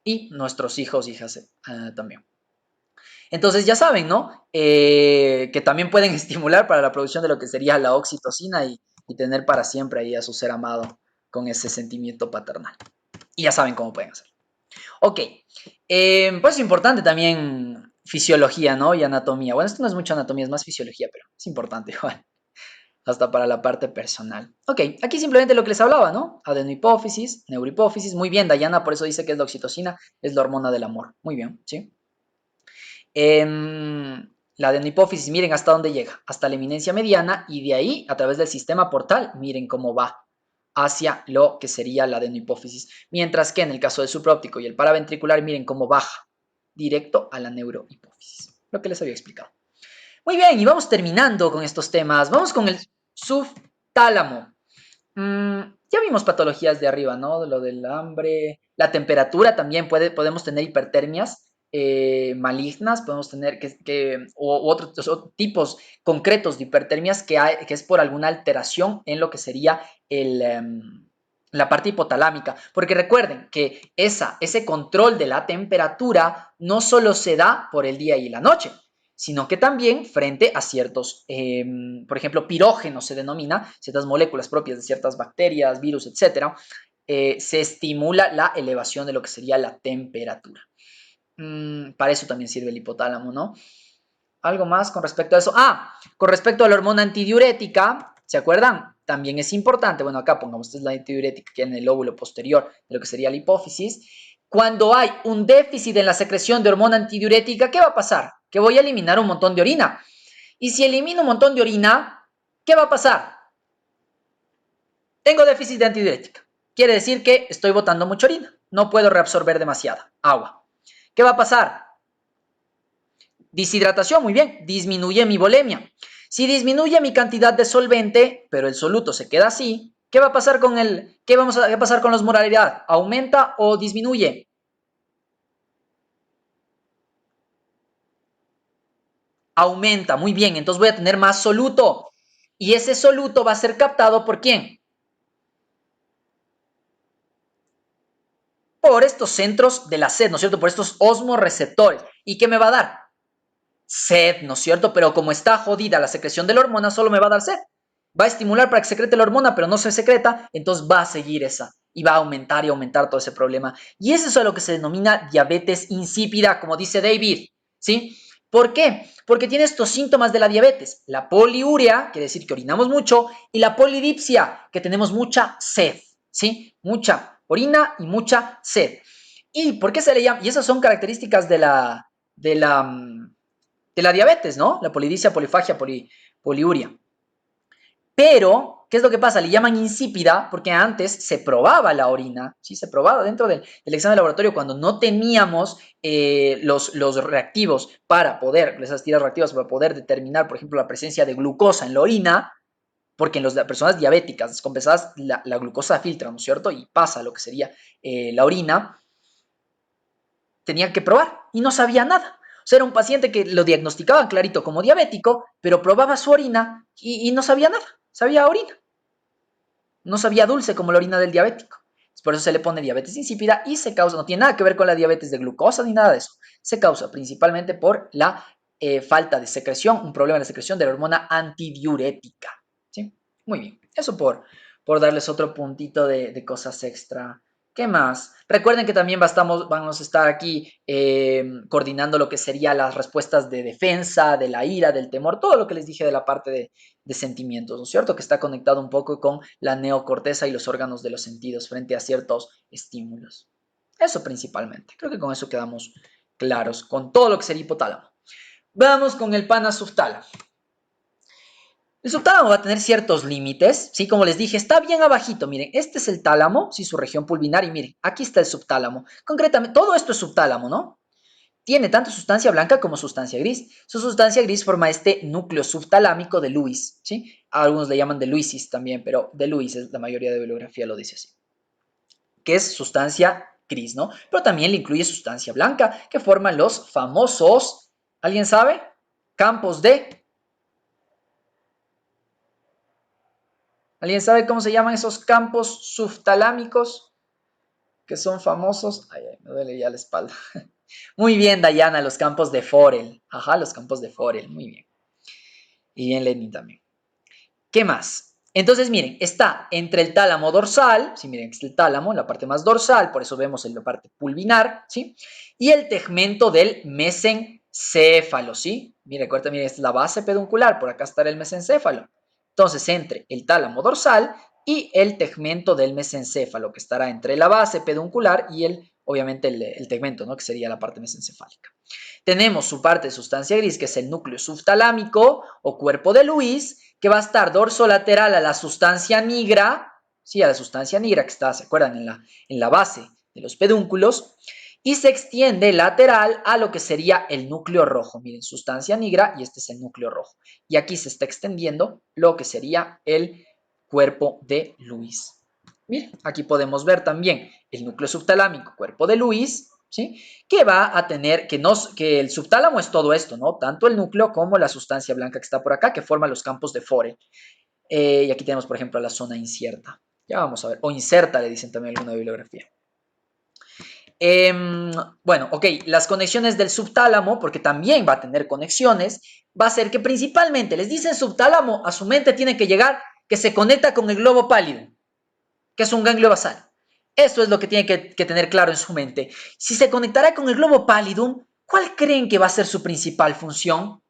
y nuestros hijos, hijas también. Entonces ya saben, ¿no? Que también pueden estimular para la producción de lo que sería la oxitocina y tener para siempre ahí a su ser amado con ese sentimiento paternal. Y ya saben cómo pueden hacer. Ok, pues es importante también fisiología, ¿no? Y anatomía. Bueno, esto no es mucho anatomía, es más fisiología, pero es importante igual. Hasta para la parte personal. Ok, aquí simplemente lo que les hablaba, ¿no? Adenohipófisis, neurohipófisis. Muy bien, Dayana, por eso dice que es la oxitocina, es la hormona del amor. Muy bien, ¿sí? La adenohipófisis, miren hasta dónde llega, hasta la eminencia mediana y de ahí, a través del sistema portal, miren cómo va hacia lo que sería la adenohipófisis. Mientras que en el caso del supraóptico y el paraventricular, miren cómo baja directo a la neurohipófisis. Lo que les había explicado. Muy bien, y vamos terminando con estos temas. Vamos con el subtálamo. Ya vimos patologías de arriba, ¿no? Lo del hambre, la temperatura también podemos tener hipertermias malignas, podemos tener o otros tipos concretos de hipertermias que es por alguna alteración en lo que sería la parte hipotalámica, porque recuerden que ese control de la temperatura no solo se da por el día y la noche, sino que también frente a ciertos, por ejemplo, pirógenos se denomina, ciertas moléculas propias de ciertas bacterias, virus, etcétera, se estimula la elevación de lo que sería la temperatura. Para eso también sirve el hipotálamo, ¿no? Algo más con respecto a eso. Con respecto a la hormona antidiurética, ¿se acuerdan? También es importante, bueno, acá pongamos, esta es la antidiurética que en el lóbulo posterior de lo que sería la hipófisis. Cuando hay un déficit en la secreción de hormona antidiurética, ¿qué va a pasar? Que voy a eliminar un montón de orina. Y si elimino un montón de orina, ¿qué va a pasar? Tengo déficit de antidiurética. Quiere decir que estoy botando mucha orina. No puedo reabsorber demasiada agua. ¿Qué va a pasar? Deshidratación, muy bien, disminuye mi volemia. Si disminuye mi cantidad de solvente, pero el soluto se queda así, ¿qué va a pasar con qué vamos a pasar con la osmolaridad? ¿Aumenta o disminuye? Aumenta, muy bien, entonces voy a tener más soluto. Y ese soluto va a ser captado ¿por quién? Por estos centros de la sed, ¿no es cierto? Por estos osmoreceptores. ¿Y qué me va a dar? Sed, ¿no es cierto? Pero como está jodida la secreción de la hormona, solo me va a dar sed. Va a estimular para que secrete la hormona, pero no se secreta, entonces va a seguir esa y va a aumentar y aumentar todo ese problema. Y eso es lo que se denomina diabetes insípida, como dice David, ¿sí? ¿Por qué? Porque tiene estos síntomas de la diabetes. La poliuria, quiere decir que orinamos mucho, y la polidipsia, que tenemos mucha sed, ¿sí? Mucha orina y mucha sed. ¿Y por qué se le llama? Y esas son características de la diabetes, ¿no? La polidipsia, polifagia, poliuria. Pero, ¿qué es lo que pasa? Le llaman insípida porque antes se probaba la orina, ¿sí? Se probaba dentro del examen de laboratorio cuando no teníamos los reactivos para poder, esas tiras reactivas para poder determinar, por ejemplo, la presencia de glucosa en la orina, porque en las personas diabéticas descompensadas la glucosa filtra, ¿no es cierto? Y pasa a lo que sería la orina, tenía que probar y no sabía nada. O sea, era un paciente que lo diagnosticaban clarito como diabético, pero probaba su orina y no sabía nada, sabía orina. No sabía dulce como la orina del diabético. Por eso se le pone diabetes insípida y se causa, no tiene nada que ver con la diabetes de glucosa ni nada de eso. Se causa principalmente por la falta de secreción, un problema de secreción de la hormona antidiurética. ¿Sí? Muy bien. Eso por darles otro puntito de cosas extra. ¿Qué más? Recuerden que también vamos a estar aquí coordinando lo que serían las respuestas de defensa, de la ira, del temor, todo lo que les dije de la parte de sentimientos, ¿no es cierto? Que está conectado un poco con la neocorteza y los órganos de los sentidos frente a ciertos estímulos. Eso principalmente. Creo que con eso quedamos claros con todo lo que sería hipotálamo. Vamos con el panasubtálamo. El subtálamo va a tener ciertos límites, ¿sí? Como les dije, está bien abajito, miren, este es el tálamo, ¿sí? Su región pulvinar, y miren, aquí está el subtálamo. Concretamente, todo esto es subtálamo, ¿no? Tiene tanto sustancia blanca como sustancia gris. Su sustancia gris forma este núcleo subtalámico de Lewis, ¿sí? Algunos le llaman de Lewisis también, pero de Lewis la mayoría de bibliografía lo dice así. Que es sustancia gris, ¿no? Pero también le incluye sustancia blanca, que forman los famosos, ¿alguien sabe? Campos de... ¿Alguien sabe cómo se llaman esos campos subtalámicos que son famosos? Ay, me duele ya la espalda. Muy bien, Dayana, los campos de Forel. Ajá, los campos de Forel, muy bien. Y bien, Lenin también. ¿Qué más? Entonces, miren, está entre el tálamo dorsal, sí, miren, es el tálamo, la parte más dorsal, por eso vemos en la parte pulvinar, ¿sí? Y el tegmento del mesencéfalo, ¿sí? Miren, recuerda, miren, esta es la base peduncular, por acá estará el mesencéfalo. Entonces, entre el tálamo dorsal y el tegmento del mesencéfalo, que estará entre la base peduncular y obviamente, el tegmento, ¿no? Que sería la parte mesencefálica. Tenemos su parte de sustancia gris, que es el núcleo subtalámico o cuerpo de Lewis, que va a estar dorsolateral a la sustancia nigra, sí, a la sustancia nigra que está, ¿se acuerdan? En la base de los pedúnculos, y se extiende lateral a lo que sería el núcleo rojo. Miren, sustancia nigra y este es el núcleo rojo. Y aquí se está extendiendo lo que sería el cuerpo de Lewis. Miren, aquí podemos ver también el núcleo subtalámico, cuerpo de Lewis, ¿sí? Que va a tener, que el subtálamo es todo esto, ¿no? Tanto el núcleo como la sustancia blanca que está por acá, que forma los campos de Fore. Y aquí tenemos, por ejemplo, la zona incierta. Ya vamos a ver. O inserta, le dicen también alguna bibliografía. Bueno, ok, las conexiones del subtálamo, porque también va a tener conexiones, va a ser que principalmente les dicen subtálamo, a su mente tiene que llegar que se conecta con el globo pálido, que es un ganglio basal. Eso es lo que tiene que tener claro en su mente. Si se conectará con el globo pallidum, ¿cuál creen que va a ser su principal función?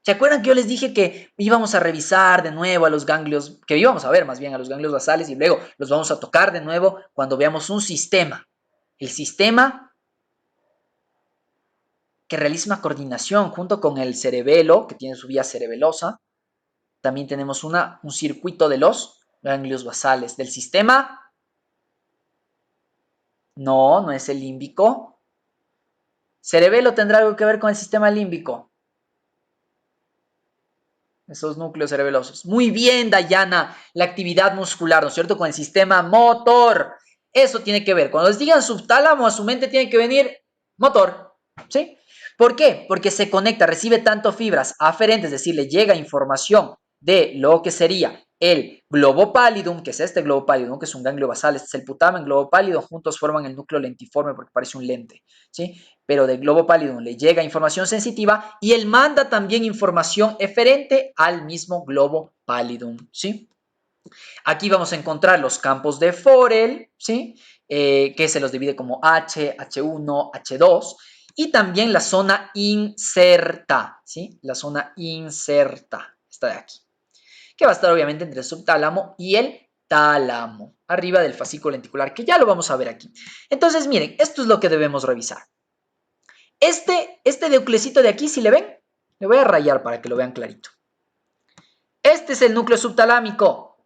¿Se acuerdan que yo les dije que íbamos a revisar de nuevo a los ganglios, que íbamos a ver más bien a los ganglios basales y luego los vamos a tocar de nuevo cuando veamos un sistema? El sistema que realiza una coordinación junto con el cerebelo, que tiene su vía cerebelosa. También tenemos un circuito de los ganglios basales. Del sistema, no es el límbico. Cerebelo tendrá algo que ver con el sistema límbico. Esos núcleos cerebelosos. Muy bien, Dayana, la actividad muscular, ¿no es cierto? Con el sistema motor. Eso tiene que ver. Cuando les digan subtálamo, a su mente tiene que venir motor, ¿sí? ¿Por qué? Porque se conecta, recibe tanto fibras aferentes, es decir, le llega información de lo que sería el globo pallidum, que es este globo pallidum, que es un ganglio basal, este es el putamen, globo pálido, juntos forman el núcleo lentiforme porque parece un lente, ¿sí? Pero del globo pálido le llega información sensitiva y él manda también información eferente al mismo globo pallidum, ¿sí? Aquí vamos a encontrar los campos de Forel, ¿sí? Que se los divide como H, H1, H2, y también la zona inserta, ¿sí? La zona inserta, está de aquí, que va a estar obviamente entre el subtálamo y el tálamo, arriba del fascículo lenticular, que ya lo vamos a ver aquí. Entonces, miren, esto es lo que debemos revisar. Este nuclecito de aquí, si le ven, le voy a rayar para que lo vean clarito. Este es el núcleo subtalámico,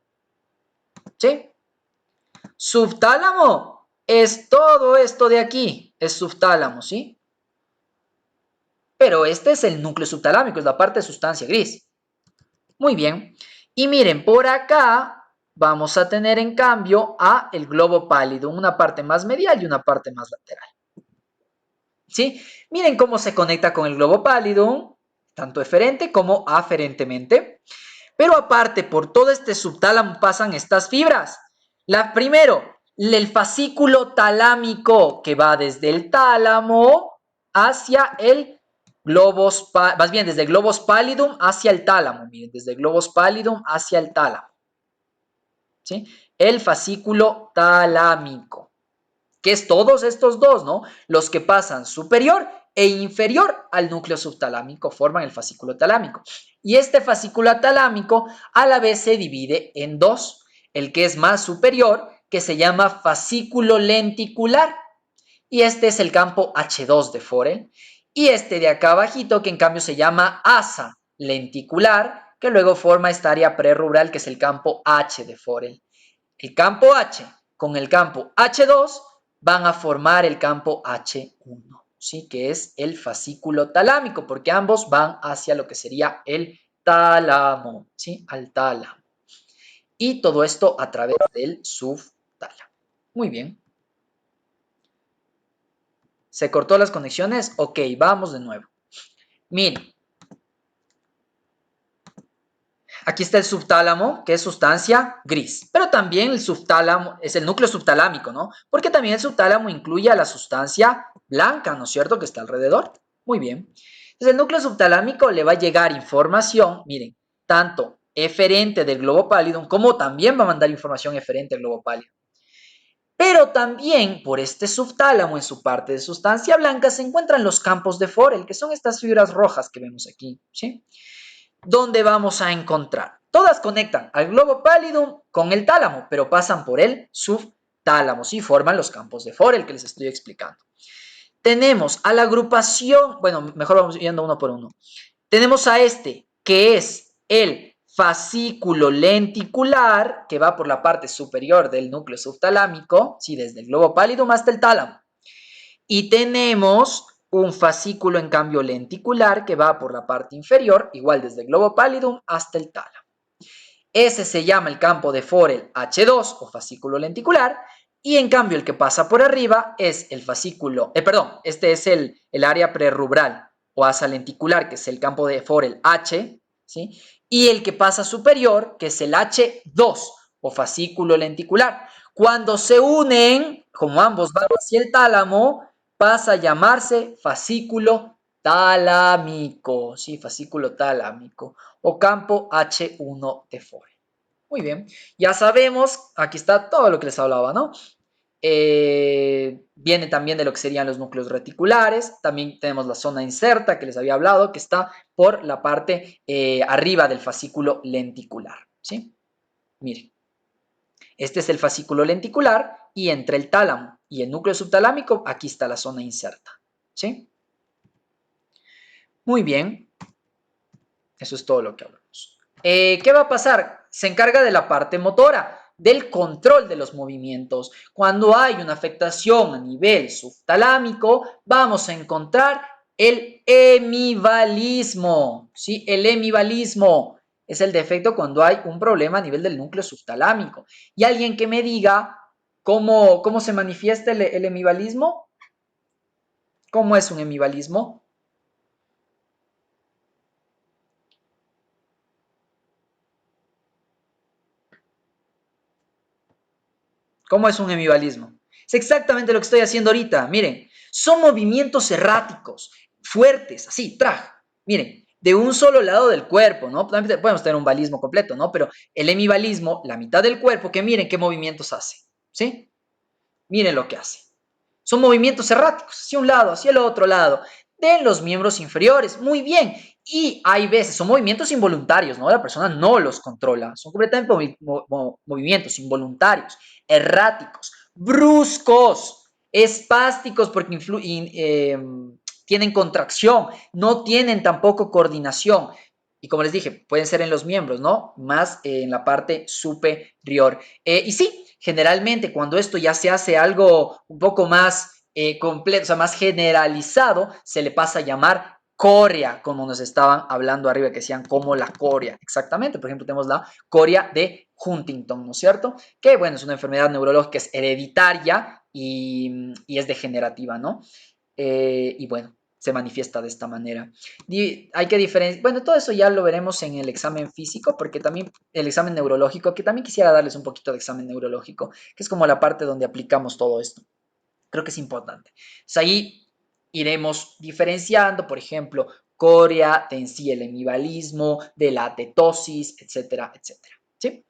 ¿sí? Subtálamo es todo esto de aquí, es subtálamo, ¿sí? Pero este es el núcleo subtalámico, es la parte de sustancia gris. Muy bien. Y miren, por acá vamos a tener en cambio a el globo pálido, una parte más medial y una parte más lateral. ¿Sí? Miren cómo se conecta con el globo pálido, tanto eferente como aferentemente. Pero aparte, por todo este subtálamo pasan estas fibras. Primero, el fascículo talámico que va desde el tálamo hacia el globos, más bien desde el globos pallidum hacia el tálamo. Miren, desde el globos pallidum hacia el tálamo. ¿Sí? El fascículo talámico, que es todos estos dos, ¿no? Los que pasan superior e inferior al núcleo subtalámico forman el fascículo talámico. Y este fascículo talámico a la vez se divide en dos. El que es más superior, que se llama fascículo lenticular. Y este es el campo H2 de Forel. Y este de acá abajito, que en cambio se llama asa lenticular, que luego forma esta área prerubral, que es el campo H de Forel. El campo H con el campo H2 van a formar el campo H1, ¿sí? Que es el fascículo talámico, porque ambos van hacia lo que sería el tálamo, ¿sí? Al tálamo. Y todo esto a través del subtálamo. Muy bien. ¿Se cortó las conexiones? Ok, vamos de nuevo. Miren. Aquí está el subtálamo, que es sustancia gris, pero también el subtálamo es el núcleo subtalámico, ¿no? Porque también el subtálamo incluye a la sustancia blanca, ¿no es cierto?, que está alrededor. Muy bien. Entonces el núcleo subtalámico le va a llegar información, miren, tanto eferente del globo pálido, como también va a mandar información eferente al globo pálido. Pero también por este subtálamo, en su parte de sustancia blanca, se encuentran los campos de Forel, que son estas fibras rojas que vemos aquí, ¿sí? ¿Dónde vamos a encontrar? Todas conectan al globo pallidum con el tálamo, pero pasan por el subtálamo y forman los campos de Forel que les estoy explicando. Tenemos a la agrupación, bueno, mejor vamos yendo uno por uno. Tenemos a este, que es el fascículo lenticular, que va por la parte superior del núcleo subtalámico, sí, desde el globo pallidum hasta el tálamo. Y tenemos un fascículo en cambio lenticular que va por la parte inferior, igual desde el globo pallidum hasta el tálamo. Ese se llama el campo de Forel H2 o fascículo lenticular, y en cambio el que pasa por arriba es el fascículo, este es el área prerubral o asa lenticular, que es el campo de Forel H, ¿sí? Y el que pasa superior, que es el H2 o fascículo lenticular. Cuando se unen, como ambos van hacia el tálamo, pasa a llamarse fascículo talámico, ¿sí? Fascículo talámico o campo H1 de Fore. Muy bien, ya sabemos, aquí está todo lo que les hablaba, ¿no? Viene también de lo que serían los núcleos reticulares, también tenemos la zona inserta que les había hablado, que está por la parte arriba del fascículo lenticular, ¿sí? Miren, este es el fascículo lenticular y entre el tálamo y el núcleo subtalámico, aquí está la zona inserta, ¿sí? Muy bien, eso es todo lo que hablamos. ¿Qué va a pasar? Se encarga de la parte motora, del control de los movimientos. Cuando hay una afectación a nivel subtalámico, vamos a encontrar el hemivalismo. ¿Sí? El hemivalismo es el defecto cuando hay un problema a nivel del núcleo subtalámico. Y alguien que me diga cómo se manifiesta el hemivalismo. ¿Cómo es un hemivalismo? ¿Cómo es un hemivalismo? Es exactamente lo que estoy haciendo ahorita. Miren, son movimientos erráticos, fuertes, así, traj. Miren, de un solo lado del cuerpo, ¿no? Podemos tener un balismo completo, ¿no? Pero el hemivalismo, la mitad del cuerpo, que miren qué movimientos hace, ¿sí? Miren lo que hace. Son movimientos erráticos, hacia un lado, hacia el otro lado, de los miembros inferiores. Muy bien. Y hay veces, son movimientos involuntarios, ¿no? La persona no los controla. Son completamente movimientos involuntarios, erráticos, bruscos, espásticos porque tienen contracción, no tienen tampoco coordinación. Y como les dije, pueden ser en los miembros, ¿no? Más en la parte superior. Y sí, generalmente cuando esto ya se hace algo un poco más completo, o sea, más generalizado, se le pasa a llamar coria, como nos estaban hablando arriba, que decían como la coria. Exactamente, por ejemplo, tenemos la coria de Huntington, ¿no es cierto? Que, bueno, es una enfermedad neurológica, es hereditaria y es degenerativa, ¿no? Y bueno, se manifiesta de esta manera. Hay que diferenciar, bueno, todo eso ya lo veremos en el examen físico, porque también el examen neurológico, que también quisiera darles un poquito de examen neurológico, que es como la parte donde aplicamos todo esto. Creo que es importante. Entonces ahí iremos diferenciando, por ejemplo, corea, de en sí el hemivalismo, de la tetosis, etcétera, etcétera. ¿Sí?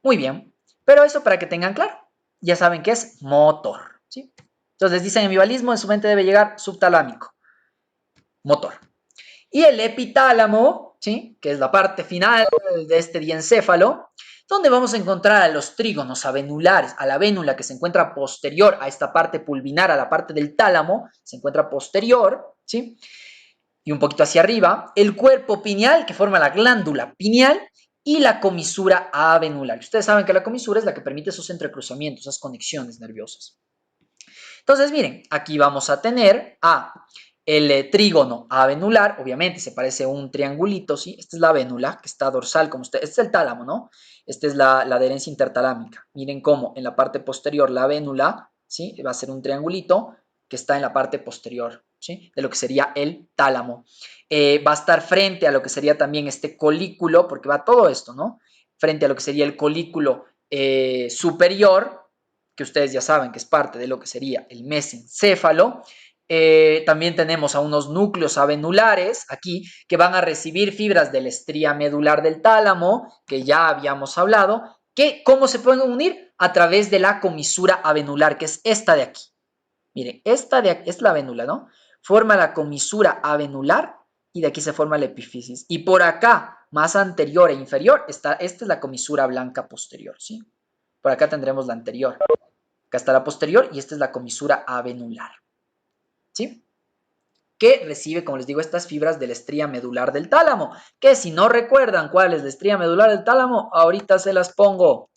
Muy bien, pero eso para que tengan claro, ya saben que es motor. ¿Sí? Entonces dicen hemivalismo, en su mente debe llegar subtalámico, motor. Y el epitálamo, ¿sí? Que es la parte final de este diencéfalo, donde vamos a encontrar a los trígonos avenulares, a la vénula que se encuentra posterior a esta parte pulvinar, a la parte del tálamo, se encuentra posterior, ¿sí? Y un poquito hacia arriba, el cuerpo pineal que forma la glándula pineal y la comisura avenular. Ustedes saben que la comisura es la que permite esos entrecruzamientos, esas conexiones nerviosas. Entonces, miren, aquí vamos a tener a el trígono avenular, obviamente se parece a un triangulito, ¿sí? Esta es la vénula que está dorsal, como este es el tálamo, ¿no? Esta es la adherencia intertalámica. Miren cómo en la parte posterior la vénula, ¿sí? Va a ser un triangulito que está en la parte posterior, ¿sí? De lo que sería el tálamo. Va a estar frente a lo que sería también este colículo, porque va todo esto, ¿no? Frente a lo que sería el colículo superior, que ustedes ya saben que es parte de lo que sería el mesencéfalo. También tenemos a unos núcleos avenulares aquí que van a recibir fibras de la estría medular del tálamo, que ya habíamos hablado, que cómo se pueden unir a través de la comisura avenular, que es esta de aquí. Miren, esta de aquí es la vénula, ¿no? Forma la comisura avenular y de aquí se forma la epífisis. Y por acá, más anterior e inferior, esta es la comisura blanca posterior, ¿sí? Por acá tendremos la anterior. Acá está la posterior y esta es la comisura avenular, ¿sí? Que recibe, como les digo, estas fibras de la estría medular del tálamo, que si no recuerdan cuál es la estría medular del tálamo, ahorita se las pongo.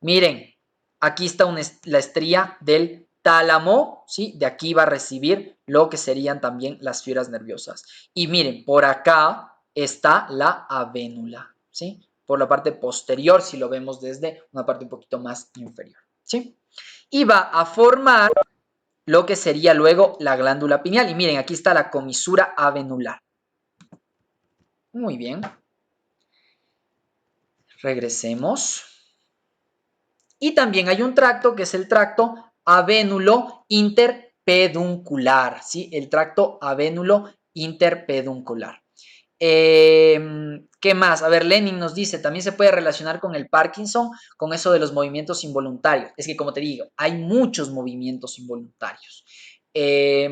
Miren, aquí está la estría del tálamo, ¿sí? De aquí va a recibir lo que serían también las fibras nerviosas. Y miren, por acá está la avénula, ¿sí? Por la parte posterior, si lo vemos desde una parte un poquito más inferior, ¿sí? Y va a formar lo que sería luego la glándula pineal. Y miren, aquí está la comisura avenular. Muy bien. Regresemos. Y también hay un tracto que es el tracto avénulo interpeduncular, ¿sí? El tracto avénulo interpeduncular. ¿Qué más? A ver, Lenin nos dice, también se puede relacionar con el Parkinson, con eso de los movimientos involuntarios. Es que, como te digo, hay muchos movimientos involuntarios. Eh,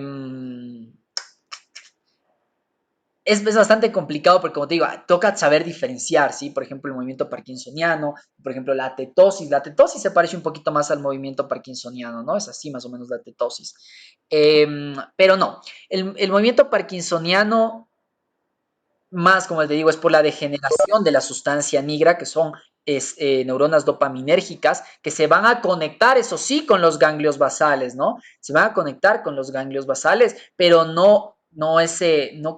es bastante complicado porque, como te digo, toca saber diferenciar, ¿sí? Por ejemplo, el movimiento parkinsoniano, por ejemplo, la tetosis. La tetosis se parece un poquito más al movimiento parkinsoniano, ¿no? Es así más o menos la tetosis. Pero no, el movimiento parkinsoniano, más como te digo, es por la degeneración de la sustancia nigra, que son neuronas dopaminérgicas, que se van a conectar, eso sí, con los ganglios basales, ¿no? Se van a conectar con los ganglios basales, pero no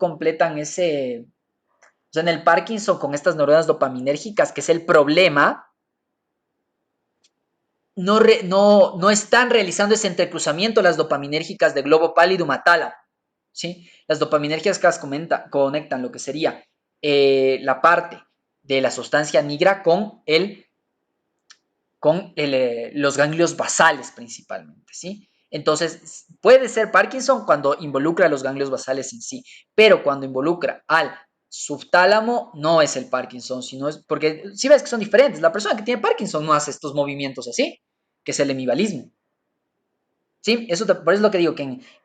completan ese, o sea, en el Parkinson con estas neuronas dopaminérgicas, que es el problema, no están realizando ese entrecruzamiento las dopaminérgicas de globo pálido tálamo, ¿sí? Las dopaminérgicas conectan lo que sería la parte de la sustancia nigra con los ganglios basales principalmente, ¿sí? Entonces, puede ser Parkinson cuando involucra a los ganglios basales en sí, pero cuando involucra al subtálamo no es el Parkinson, sino es porque si ves que son diferentes. La persona que tiene Parkinson no hace estos movimientos así, que es el hemivalismo. ¿Sí? Por eso es lo que digo,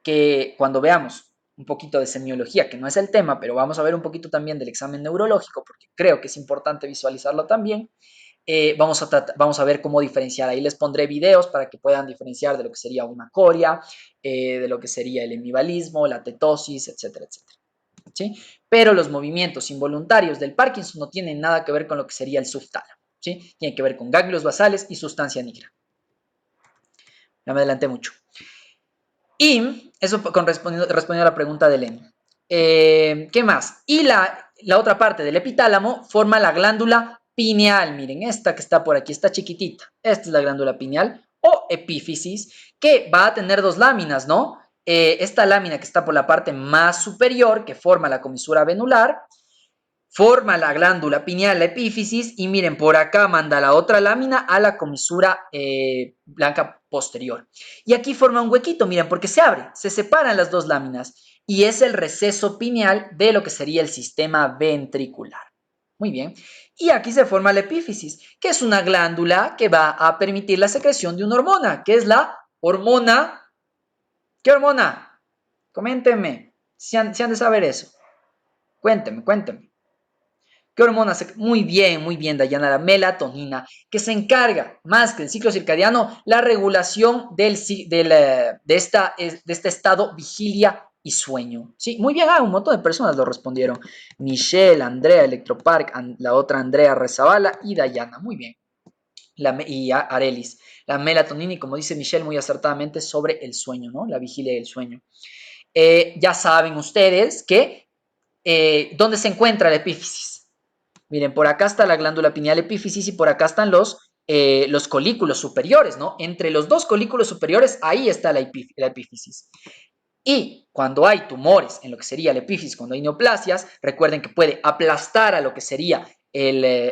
que cuando veamos un poquito de semiología, que no es el tema, pero vamos a ver un poquito también del examen neurológico, porque creo que es importante visualizarlo también, vamos a ver cómo diferenciar. Ahí les pondré videos para que puedan diferenciar de lo que sería una coria, de lo que sería el hemivalismo, la tetosis, etcétera, etcétera. ¿Sí? Pero los movimientos involuntarios del Parkinson no tienen nada que ver con lo que sería el subtálamo. ¿Sí? Tiene que ver con ganglios basales y sustancia nigra. Ya me adelanté mucho. Y eso respondiendo a la pregunta de Lenny. ¿Qué más? Y la otra parte del epitálamo forma la glándula pineal. Miren, esta que está por aquí, está chiquitita. Esta es la glándula pineal o epífisis, que va a tener dos láminas, ¿no? Esta lámina que está por la parte más superior, que forma la comisura venular, forma la glándula pineal, la epífisis, y miren, por acá manda la otra lámina a la comisura blanca posterior. Y aquí forma un huequito, miren, porque se abre, se separan las dos láminas, y es el receso pineal de lo que sería el sistema ventricular. Muy bien. Y aquí se forma la epífisis, que es una glándula que va a permitir la secreción de una hormona, que es la hormona. ¿Qué hormona? Coméntenme, si han de saber eso. Cuéntenme. ¿Qué hormona? Muy bien, Dayana, la melatonina, que se encarga, más que el ciclo circadiano, la regulación de este estado vigilia y sueño. Sí, muy bien, un montón de personas lo respondieron. Michelle, Andrea, Electropark, la otra Andrea Rezabala y Dayana, muy bien. Y Arelis, la melatonina, y como dice Michelle muy acertadamente, sobre el sueño, ¿no? La vigilia y el sueño. Ya saben ustedes que, ¿dónde se encuentra la epífisis? Miren, por acá está la glándula pineal epífisis y por acá están los colículos superiores, ¿no? Entre los dos colículos superiores, ahí está la epífisis. Y cuando hay tumores en lo que sería la epífisis, cuando hay neoplasias, recuerden que puede aplastar a lo que sería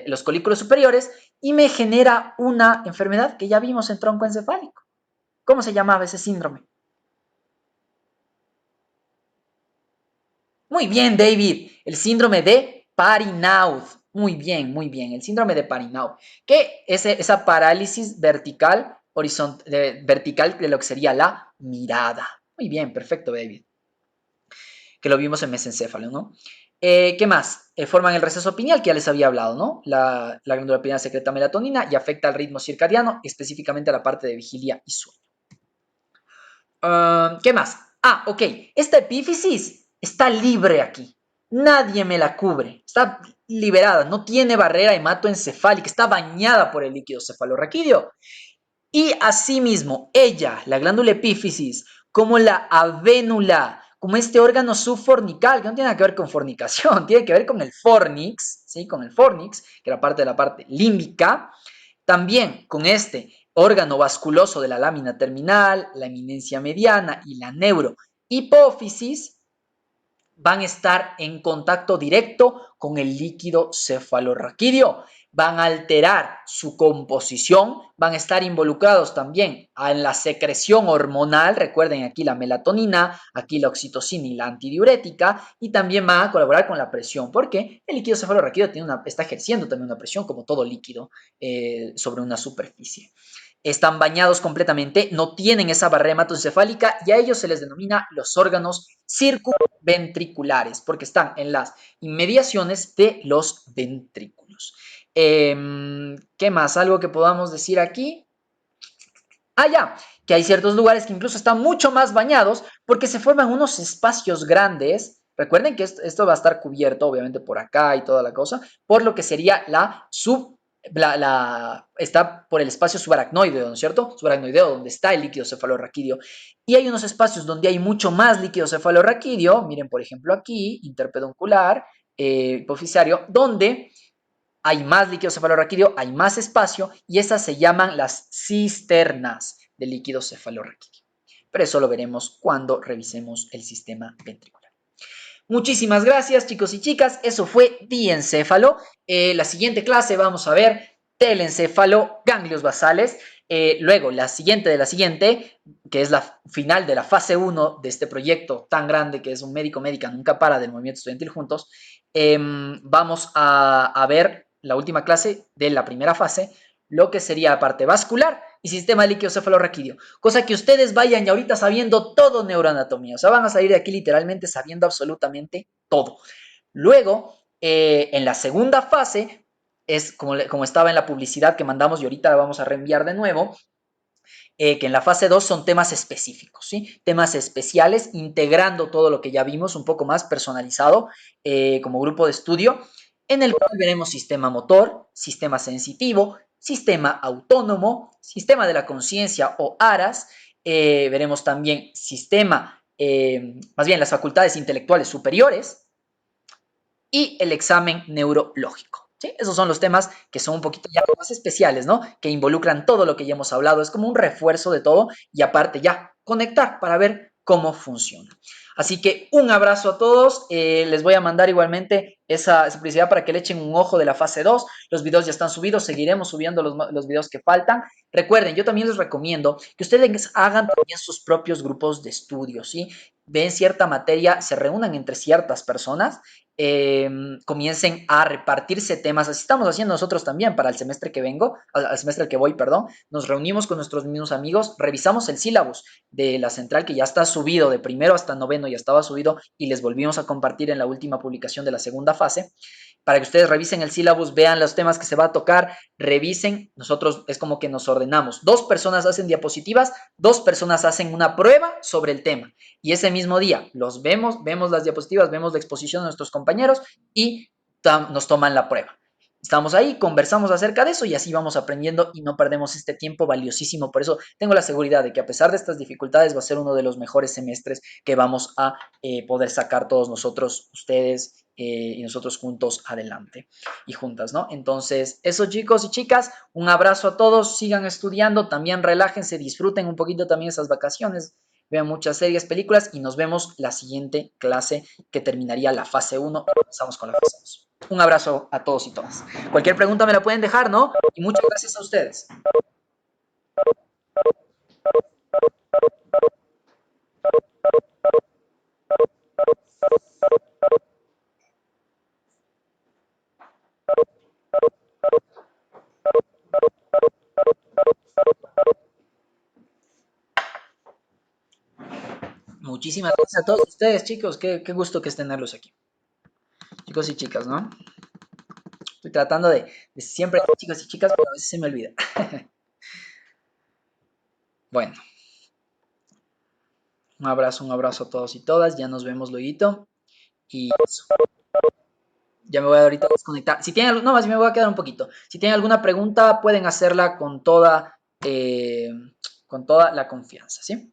los colículos superiores y me genera una enfermedad que ya vimos en tronco encefálico. ¿Cómo se llamaba ese síndrome? Muy bien, David. El síndrome de Parinaud. Muy bien. El síndrome de Parinaud. Que es esa parálisis vertical de lo que sería la mirada. Muy bien, perfecto, David. Que lo vimos en mesencéfalo, ¿no? ¿Qué más? Forman el receso pineal, que ya les había hablado, ¿no? La glándula pineal secreta melatonina y afecta al ritmo circadiano, específicamente a la parte de vigilia y sueño. ¿Qué más? Ok. Esta epífisis está libre aquí. Nadie me la cubre. Está liberada. No tiene barrera hematoencefálica. Está bañada por el líquido cefalorraquídeo. Y asimismo, ella, la glándula epífisis, como la avénula, como este órgano subfornical, que no tiene nada que ver con fornicación, tiene que ver con el fornix, ¿sí? Con el fornix, que era parte de la parte límbica, también con este órgano vasculoso de la lámina terminal, la eminencia mediana y la neurohipófisis, van a estar en contacto directo con el líquido cefalorraquídeo, van a alterar su composición, van a estar involucrados también en la secreción hormonal, recuerden aquí la melatonina, aquí la oxitocina y la antidiurética, y también van a colaborar con la presión, porque el líquido cefalorraquídeo está ejerciendo también una presión, como todo líquido, sobre una superficie. Están bañados completamente, no tienen esa barrera hematoencefálica y a ellos se les denomina los órganos circunventriculares, porque están en las inmediaciones de los ventrículos. ¿Qué más? ¿Algo que podamos decir aquí? Ah, ya, que hay ciertos lugares que incluso están mucho más bañados porque se forman unos espacios grandes. Recuerden que esto va a estar cubierto, obviamente, por acá y toda la cosa, por lo que sería está por el espacio subaracnoideo, ¿no es cierto? Subaracnoideo, donde está el líquido cefalorraquídeo. Y hay unos espacios donde hay mucho más líquido cefalorraquídeo, miren, por ejemplo, aquí, interpeduncular, hipofisario, donde hay más líquido cefalorraquídeo, hay más espacio y esas se llaman las cisternas de líquido cefalorraquídeo. Pero eso lo veremos cuando revisemos el sistema ventricular. Muchísimas gracias, chicos y chicas. Eso fue diencéfalo. La siguiente clase vamos a ver telencéfalo, ganglios basales. Luego, la siguiente de la siguiente, que es la final de la fase 1 de este proyecto tan grande que es un médico-médica nunca para del movimiento estudiantil juntos, vamos a ver la última clase de la primera fase, lo que sería la parte vascular y sistema líquido cefalorraquídeo. Cosa que ustedes vayan ya ahorita sabiendo todo neuroanatomía. O sea, van a salir de aquí literalmente sabiendo absolutamente todo. Luego, en la segunda fase, es como estaba en la publicidad que mandamos y ahorita la vamos a reenviar de nuevo, que en la fase 2 son temas específicos, ¿sí? Temas especiales, integrando todo lo que ya vimos, un poco más personalizado como grupo de estudio, en el cual veremos sistema motor, sistema sensitivo, sistema autónomo, sistema de la conciencia o ARAS, veremos también sistema, más bien las facultades intelectuales superiores y el examen neurológico. ¿Sí? Esos son los temas que son un poquito ya más especiales, ¿no? Que involucran todo lo que ya hemos hablado. Es como un refuerzo de todo y aparte ya conectar para ver cómo funciona. Así que un abrazo a todos. Les voy a mandar igualmente esa publicidad para que le echen un ojo de la fase 2. Los videos ya están subidos. Seguiremos subiendo los videos que faltan. Recuerden, yo también les recomiendo que ustedes hagan también sus propios grupos de estudio, ¿sí? Ven cierta materia, se reúnan entre ciertas personas, comiencen a repartirse temas. Así estamos haciendo nosotros también para el semestre que vengo, al semestre que voy, perdón. Nos reunimos con nuestros mismos amigos, revisamos el sílabus de la central que ya está subido, de primero hasta noveno ya estaba subido y les volvimos a compartir en la última publicación de la segunda fase para que ustedes revisen el sílabus, vean los temas que se va a tocar, revisen. Nosotros es como que nos ordenamos. 2 personas hacen diapositivas, 2 personas hacen una prueba sobre el tema. Y ese mismo día los vemos las diapositivas, vemos la exposición de nuestros compañeros y nos toman la prueba. Estamos ahí, conversamos acerca de eso y así vamos aprendiendo y no perdemos este tiempo valiosísimo. Por eso tengo la seguridad de que a pesar de estas dificultades va a ser uno de los mejores semestres que vamos a poder sacar todos nosotros, ustedes y nosotros juntos adelante y juntas, ¿no? Entonces, eso chicos y chicas, un abrazo a todos, sigan estudiando, también relájense, disfruten un poquito también esas vacaciones, vean muchas series, películas y nos vemos la siguiente clase que terminaría la fase 1 y empezamos con la fase 2. Un abrazo a todos y todas. Cualquier pregunta me la pueden dejar, ¿no? Y muchas gracias a ustedes. Muchísimas gracias a todos ustedes, chicos. Qué gusto que es tenerlos aquí. Chicos y chicas, ¿no? Estoy tratando de siempre chicos y chicas, pero a veces se me olvida. Bueno, un abrazo a todos y todas. Ya nos vemos luego. Y eso. Ya me voy a ahorita desconectar. Si tienen, no más, me voy a quedar un poquito. Si tienen alguna pregunta, pueden hacerla con toda la confianza, ¿sí?